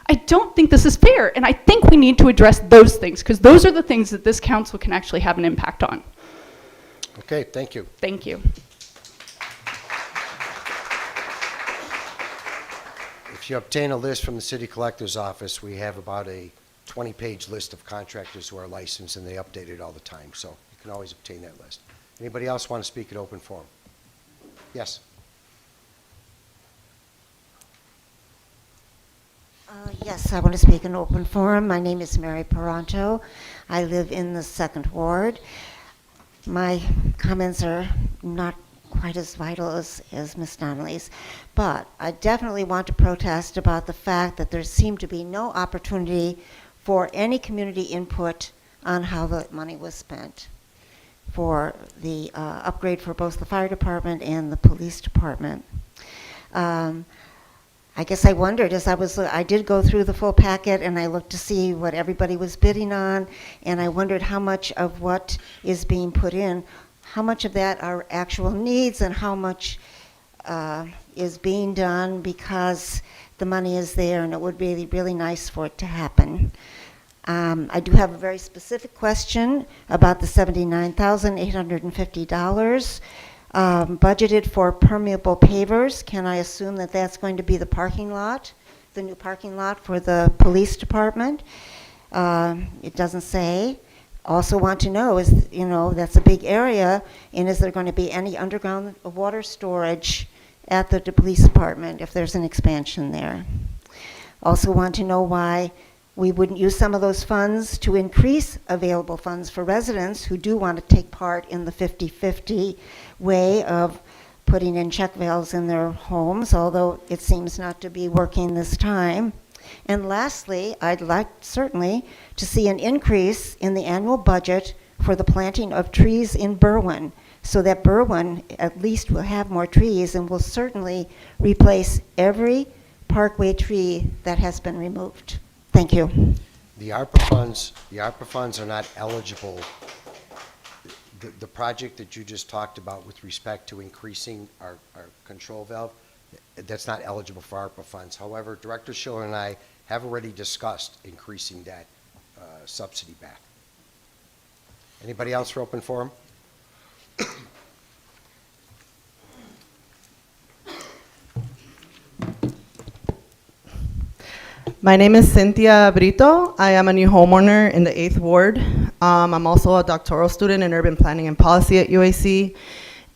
I don't think this is fair, and I think we need to address those things, because those are the things that this council can actually have an impact on. Okay, thank you. Thank you. If you obtain a list from the city collector's office, we have about a 20-page list of contractors who are licensed, and they update it all the time, so you can always obtain that list. Anybody else want to speak at open forum? Yes. Yes, I want to speak in open forum. My name is Mary Paranto. I live in the 2nd Ward. My comments are not quite as vital as Ms. Donnelly's, but I definitely want to protest about the fact that there seemed to be no opportunity for any community input on how the money was spent for the upgrade for both the fire department and the police department. I guess I wondered as I did go through the full packet, and I looked to see what everybody was bidding on, and I wondered how much of what is being put in, how much of that are actual needs and how much is being done because the money is there and it would be really nice for it to happen. I do have a very specific question about the $79,850 budgeted for permeable pavers. Can I assume that that's going to be the parking lot, the new parking lot for the police department? It doesn't say. Also want to know is, that's a big area, and is there going to be any underground water storage at the police department if there's an expansion there? Also want to know why we wouldn't use some of those funds to increase available funds for residents who do want to take part in the 50-50 way of putting in check valves in their homes, although it seems not to be working this time. And lastly, I'd like certainly to see an increase in the annual budget for the planting of trees in Berwyn, so that Berwyn at least will have more trees and will certainly replace every parkway tree that has been removed. Thank you. The ARPA funds are not eligible. The project that you just talked about with respect to increasing our control valve, that's not eligible for ARPA funds. However, Director Schiller and I have already discussed increasing that subsidy back. Anybody else for open forum? My name is Cynthia Brito. I am a new homeowner in the 8th Ward. I'm also a doctoral student in urban planning and policy at UAC,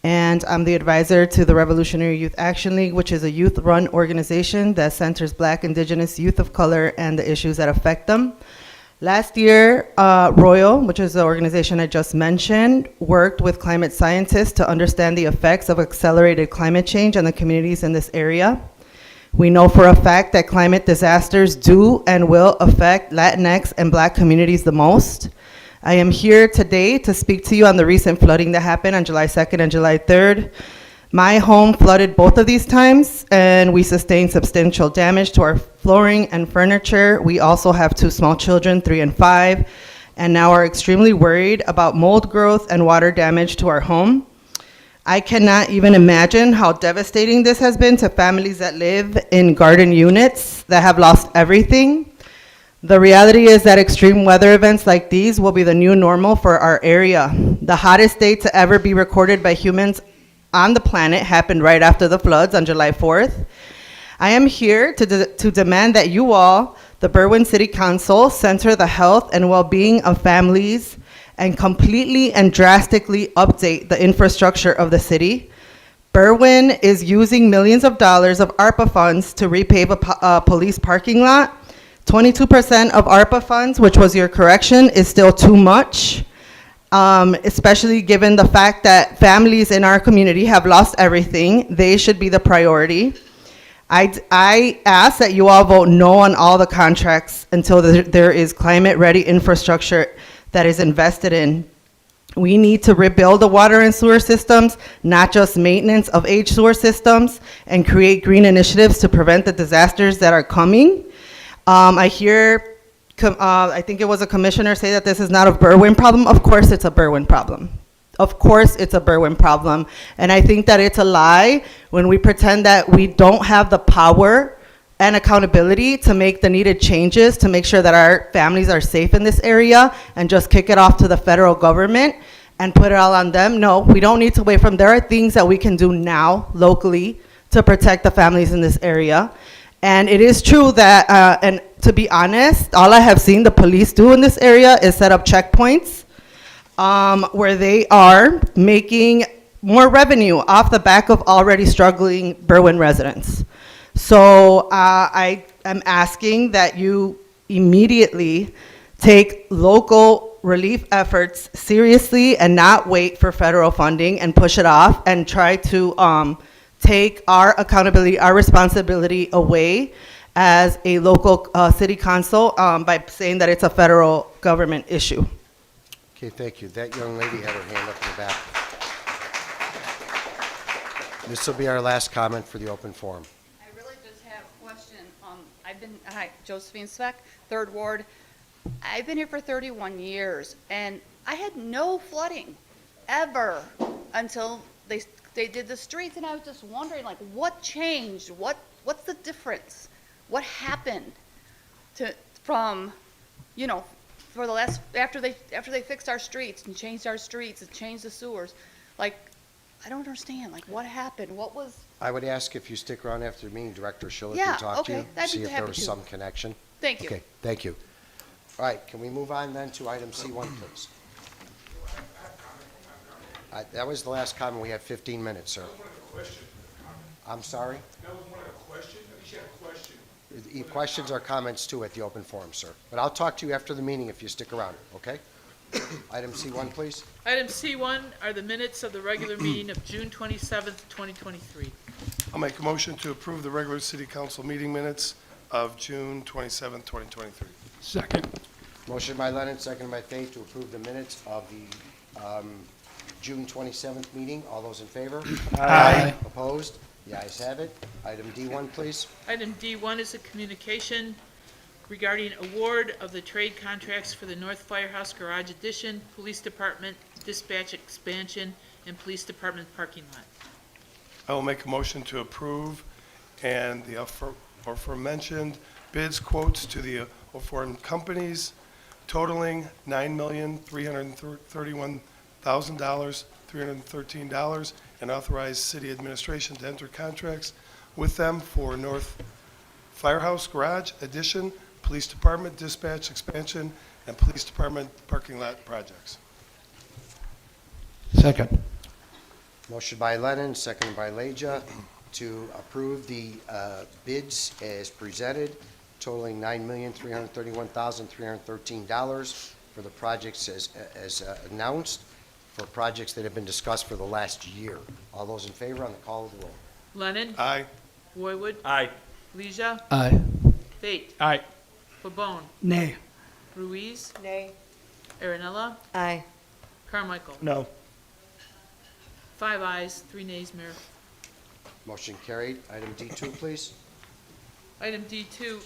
and I'm the advisor to the Revolutionary Youth Action League, which is a youth-run organization that centers Black, Indigenous, youth of color, and the issues that affect them. Last year, Royal, which is the organization I just mentioned, worked with climate scientists to understand the effects of accelerated climate change on the communities in this area. We know for a fact that climate disasters do and will affect Latinx and Black communities the most. I am here today to speak to you on the recent flooding that happened on July 2nd and July 3rd. My home flooded both of these times, and we sustained substantial damage to our flooring and furniture. We also have 2 small children, 3 and 5, and now are extremely worried about mold growth and water damage to our home. I cannot even imagine how devastating this has been to families that live in garden units that have lost everything. The reality is that extreme weather events like these will be the new normal for our area. The hottest day to ever be recorded by humans on the planet happened right after the floods on July 4th. I am here to demand that you all, the Berwyn City Council, center the health and well-being of families and completely and drastically update the infrastructure of the city. Berwyn is using millions of dollars of ARPA funds to repave a police parking lot. 22% of ARPA funds, which was your correction, is still too much, especially given the fact that families in our community have lost everything. They should be the priority. I ask that you all vote no on all the contracts until there is climate-ready infrastructure that is invested in. We need to rebuild the water and sewer systems, not just maintenance of aged sewer systems, and create green initiatives to prevent the disasters that are coming. I hear, I think it was a commissioner say that this is not a Berwyn problem. Of course it's a Berwyn problem. Of course it's a Berwyn problem. And I think that it's a lie when we pretend that we don't have the power and accountability to make the needed changes to make sure that our families are safe in this area and just kick it off to the federal government and put it all on them. No, we don't need to wait from, there are things that we can do now locally to protect the families in this area. And it is true that, and to be honest, all I have seen the police do in this area is set up checkpoints where they are making more revenue off the back of already struggling Berwyn residents. So I am asking that you immediately take local relief efforts seriously and not wait for federal funding and push it off and try to take our accountability, our responsibility away as a local city council by saying that it's a federal government issue. Okay, thank you. That young lady had her hand up in the back. This will be our last comment for the open forum. I really just have a question. Hi, Josephine Speck, 3rd Ward. I've been here for 31 years, and I had no flooding ever until they did the streets, and I was just wondering, like, what changed? What's the difference? What happened from, you know, for the last, after they fixed our streets and changed our streets and changed the sewers? Like, I don't understand. Like, what happened? What was? I would ask if you stick around after the meeting, Director Schiller Yeah, can talk to you, okay. I'd be see if there happy was to. some connection. Thank you. Okay, thank you. All right, can we move on then to item C1, please? That was the last comment. We have 15 minutes, sir. I'm sorry? That was one of the questions? I think she had a question. Questions or comments too at the open forum, sir. But I'll talk to you after the meeting if you stick around, okay? Item C1, please. Item C1 are the minutes of the regular meeting of June 27th, 2023. I'll make a motion to approve the regular city council meeting minutes of June 27th, 2023. Second. Motion by Lennon, seconded by Fate to approve the minutes of the June 27th meeting. All those in favor? Aye. Opposed? The ayes have it. Item D1, please. Item D1 is a communication regarding award of the trade contracts for the North Firehouse Garage Addition, Police Department Dispatch Expansion, and Police Department Parking Lot. I will make a motion to approve and the aforementioned bids, quotes to the aforementioned companies totaling $9,331,313, and authorize city administration to enter contracts with them for North Firehouse Garage Addition, Police Department Dispatch Expansion, and Police Department Parking Lot projects. Second. Motion by Lennon, seconded by Leja to approve the bids as presented, totaling $9,331,313 for the projects as announced, for projects that have been discussed for the last year. All those in favor on the call of the roll? Lennon? Aye. Roywood? Aye. Leisure? Aye. Fate? Aye. Pabon? Nay. Ruiz? Nay. Aaronella, Aye. Carmichael. No. 5 ayes, 3 nays, Mayor. Motion carried. Item D2, please. Item D2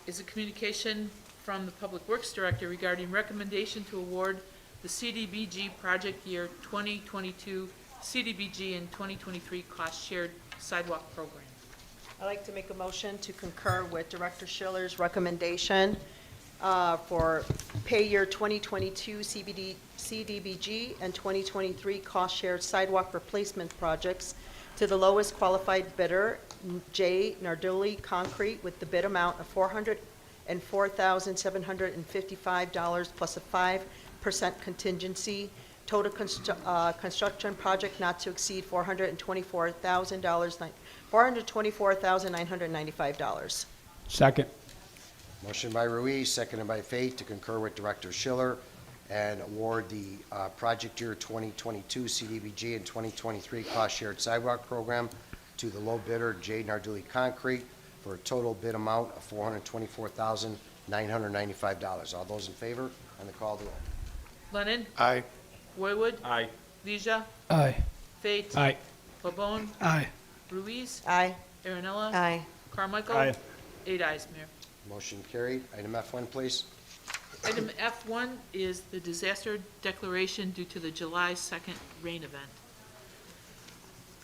is a communication from the Public Works Director regarding recommendation to award the CDBG Project Year 2022 CDBG and 2023 Cost Shared Sidewalk Program. I'd like to make a motion to concur with Director Schiller's recommendation for pay year 2022 CDBG and 2023 cost-shared sidewalk replacement projects to the lowest qualified bidder, J. Nardulli Concrete, with the bid amount of $404,755 plus a 5% contingency. Total construction project not to exceed $424,995. Second. Motion by Ruiz, seconded by Fate, to concur with Director Schiller and award the Project Year 2022 CDBG and 2023 Cost Shared Sidewalk Program to the low bidder, J. Nardulli Concrete, for a total bid amount of $424,995. All those in favor? On the call to roll. Lennon? Aye. Roywood? Aye. Leisure? Aye. Fate? Aye. Pabon? Aye. Ruiz? Aye. Aaronella? Aye. Carmichael? Aye. 8 ayes, Mayor. Motion carried. Item F1, please. Item F1 is the disaster declaration due to the July 2nd rain event.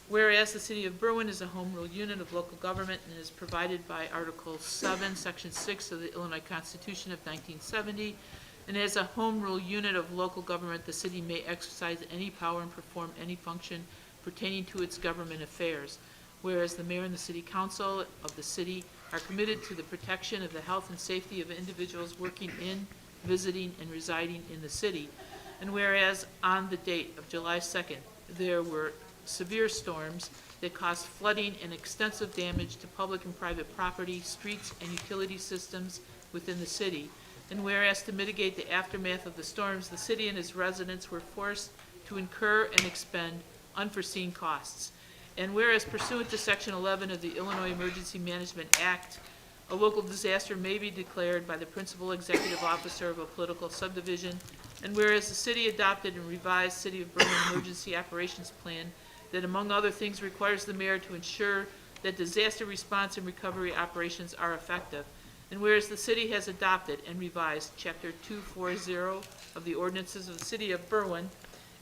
Whereas the City of Berwyn is a home rule unit of local government and is provided by Article 7, Section 6 of the Illinois Constitution of 1970, and as a home rule unit of local government, the city may exercise any power and perform any function pertaining to its government affairs. Whereas the mayor and the city council of the city are committed to the protection of the health and safety of individuals working in, visiting, and residing in the city. And whereas on the date of July 2nd, there were severe storms that caused flooding and extensive damage to public and private property, streets, and utility systems within the city. And whereas to mitigate the aftermath of the storms, the city and its residents were forced to incur and expend unforeseen costs. And whereas pursuant to Section 11 of the Illinois Emergency Management Act, a local disaster may be declared by the principal executive officer of a political subdivision. And whereas the city adopted and revised City of Berwyn Emergency Operations Plan that, among other things, requires the mayor to ensure that disaster response and recovery operations are effective. And whereas the city has adopted and revised Chapter 240 of the ordinances of the City of Berwyn,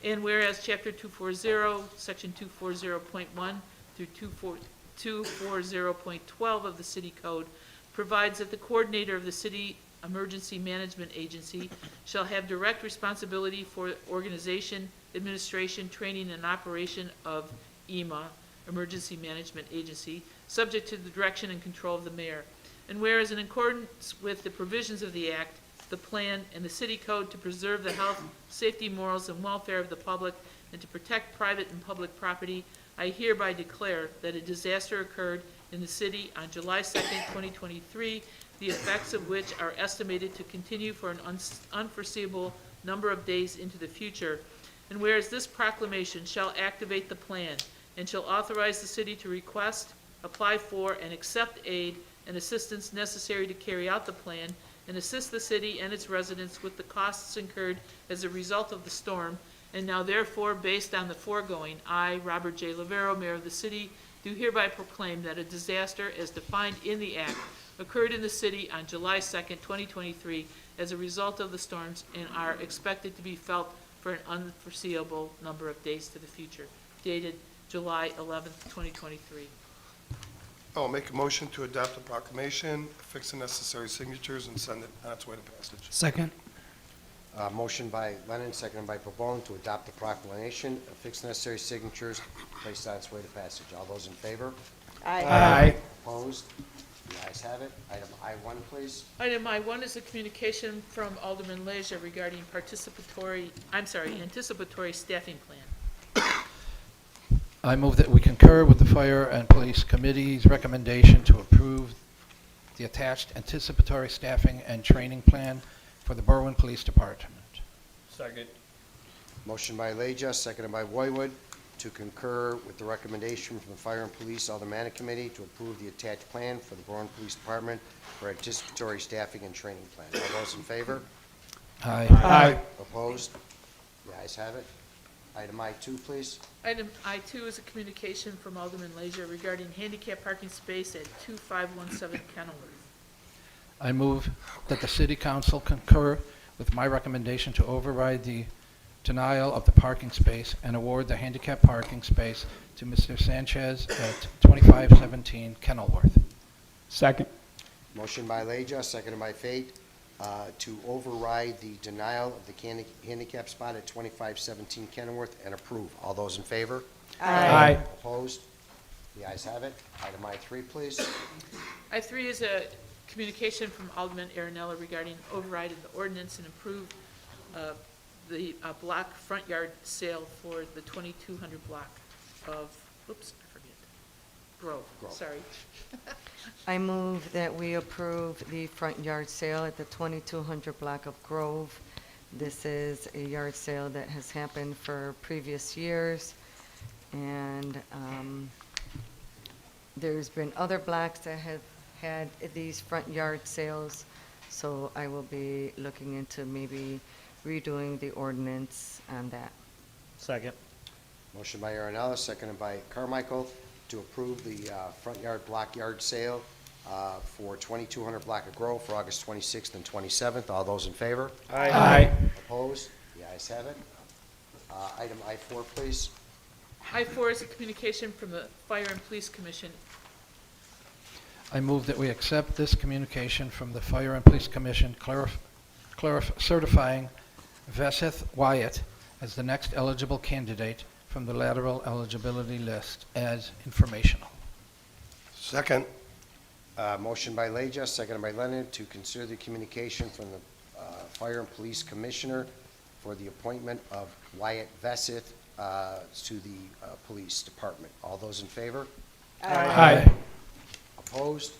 and whereas Chapter 240, Section 240.1 through 240.12 of the City Code provides that the coordinator of the City Emergency Management Agency shall have direct responsibility for organization, administration, training, and operation of EMA, Emergency Management Agency, subject to the direction and control of the mayor. And whereas in accordance with the provisions of the Act, the plan, and the city code to preserve the health, safety, morals, and welfare of the public and to protect private and public property, I hereby declare that a disaster occurred in the city on July 2nd, 2023, the effects of which are estimated to continue for an unforeseeable number of days into the future. And whereas this proclamation shall activate the plan and shall authorize the city to request, apply for, and accept aid and assistance necessary to carry out the plan and assist the city and its residents with the costs incurred as a result of the storm. And now therefore, based on the foregoing, I, Robert J. Lavero, Mayor of the city, do hereby proclaim that a disaster as defined in the Act occurred in the city on July 2nd, 2023 as a result of the storms and are expected to be felt for an unforeseeable number of days to the future. Dated July 11th, 2023. I'll make a motion to adopt the proclamation, affix the necessary signatures, and send it on its way to passage. Second. Motion by Lennon, seconded by Pabon, to adopt the proclamation, affix necessary signatures, place on its way to passage. All those in favor? Aye. Opposed? The ayes have it. Item I1, please. Item I1 is a communication from Alderman Leisure regarding anticipatory staffing plan. I move that we concur with the Fire and Police Committee's recommendation to approve the attached anticipatory staffing and training plan for the Berwyn Police Department. Second. Motion by Leja, seconded by Roywood, to concur with the recommendation from the Fire and Police Aldermanic Committee to approve the attached plan for the Berwyn Police Department for anticipatory staffing and training plan. All those in favor? Aye. Opposed? The ayes have it. Item I2, please. Item I2 is a communication from Alderman Leisure regarding handicap parking space at 2517 Kenilworth. I move that the city council concur with my recommendation to override the denial of the parking space and award the handicap parking space to Mr. Sanchez at 2517 Kenilworth. Second. Motion by Leja, seconded by Fate, to override the denial of the handicap spot at 2517 Kenilworth and approve. All those in favor? Aye. Opposed? The ayes have it. Item I3, please. I3 is a communication from Alderman Aaronella regarding override of the ordinance and approve the block front yard sale for the 2200 block of, oops, I forget, Grove. Sorry. I move that we approve the front yard sale at the 2200 block of Grove. This is a yard sale that has happened for previous years, and there's been other blocks that have had these front yard sales, so I will be looking into maybe redoing the ordinance on that. Second. Motion by Aaronella, seconded by Carmichael, to approve the front yard block yard sale for 2200 block of Grove for August 26th and 27th. All those in favor? Aye. Opposed? The ayes have it. Item I4, please. I4 is a communication from the Fire and Police Commission. I move that we accept this communication from the Fire and Police Commission certifying Veseth Wyatt as the next eligible candidate from the lateral eligibility list as informational. Second. Motion by Leja, seconded by Leonard, to consider the communication from the Fire and Police Commissioner for the appointment of Wyatt Veseth to the Police Department. All those in favor? Aye. Opposed?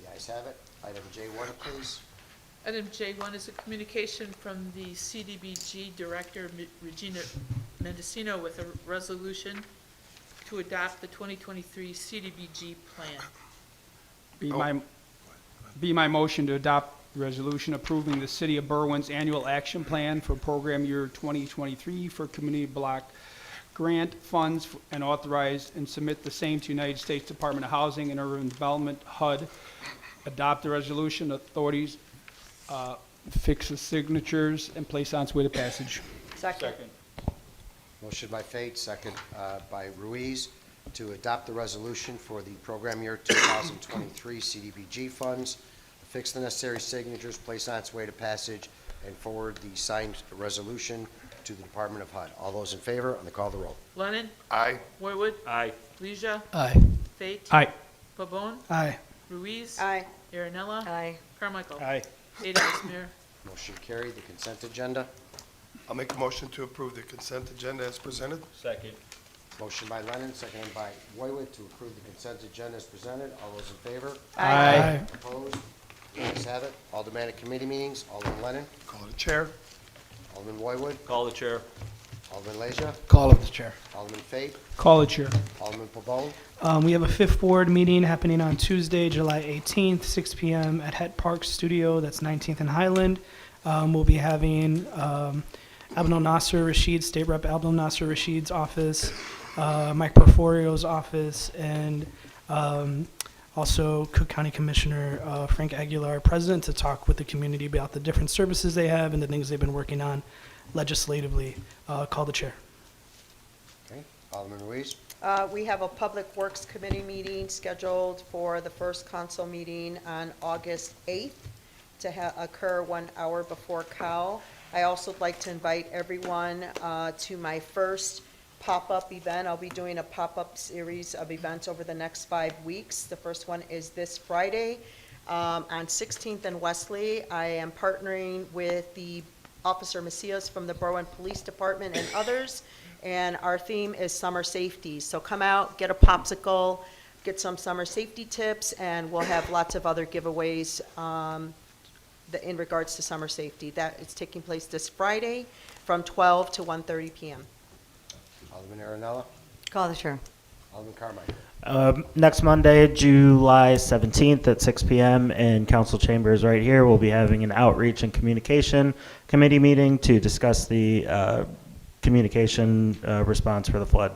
The ayes have it. Item J1, please. Item J1 is a communication from the CDBG Director, Regina Mendocino, with a resolution to adopt the 2023 CDBG plan. Be my motion to adopt resolution approving the City of Berwyn's annual action plan for program year 2023 for community block grant funds and authorize and submit the same to United States Department of Housing and Urban Development, HUD. Adopt the resolution, authorities fix the signatures and place on its way to passage. Second. Motion by Fate, second by Ruiz, to adopt the resolution for the program year 2023 CDBG funds, fix the necessary signatures, place on its way to passage, and forward the signed resolution to the Department of HUD. All those in favor, on the call of the roll. Lennon? Aye. Roywood? Aye. Leisure? Aye. Fate? Aye. Pabon? Aye. Ruiz? Aye. Aaronella? Aye. Carmichael? Aye. 8 ayes, Mayor. Motion carried. The consent agenda. I'll make a motion to approve the consent agenda as presented. Second. Motion by Lennon, seconded by Roywood, to approve the consent agenda as presented. All those in favor? Aye. Opposed? The ayes have it. Aldermanic committee meetings. Alderman Lennon. Call it a chair. Alderman Roywood. Call the chair. Alderman Leisure. Call of the chair. Alderman Fate. Call the chair. Alderman Pabon. We have a fifth ward meeting happening on Tuesday, July 18th, 6 p.m. at Het Park Studio. That's 19th and Highland. We'll be having Abdel Nasser Rashid, State Rep Abdel Nasser Rashid's office, Mike Porforio's office, and also Cook County Commissioner Frank Aguilar, President, to talk with the community about the different services they have and the things they've been working on legislatively. Call the chair. Okay. Alderman Ruiz. We have a Public Works Committee meeting scheduled for the first council meeting on August 8th to occur 1 hour before COW. I also would like to invite everyone to my first pop-up event. I'll be doing a pop-up series of events over the next 5 weeks. The first one is this Friday on 16th and Wesley. I am partnering with the Officer Macias from the Berwyn Police Department and others, and our theme is summer safety. So come out, get a popsicle, get some summer safety tips, and we'll have lots of other giveaways in regards to summer safety. That is taking place this Friday from 12 to 1:30 p.m. Alderman Aaronella. Call the chair. Alderman Carmichael. Next Monday, July 17th at 6 p.m. in council chambers right here, we'll be having an outreach and communication committee meeting to discuss the communication response for the flood.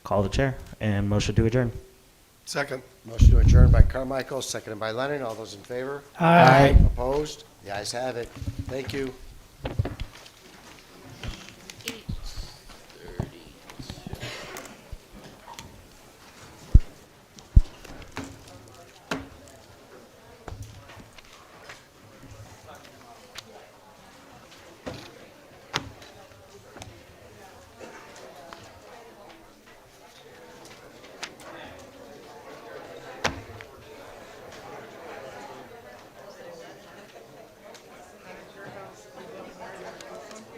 Call the chair and motion to adjourn. Second. Motion to adjourn by Carmichael, seconded by Lennon. All those in favor? Aye. Opposed? The ayes have it. Thank you.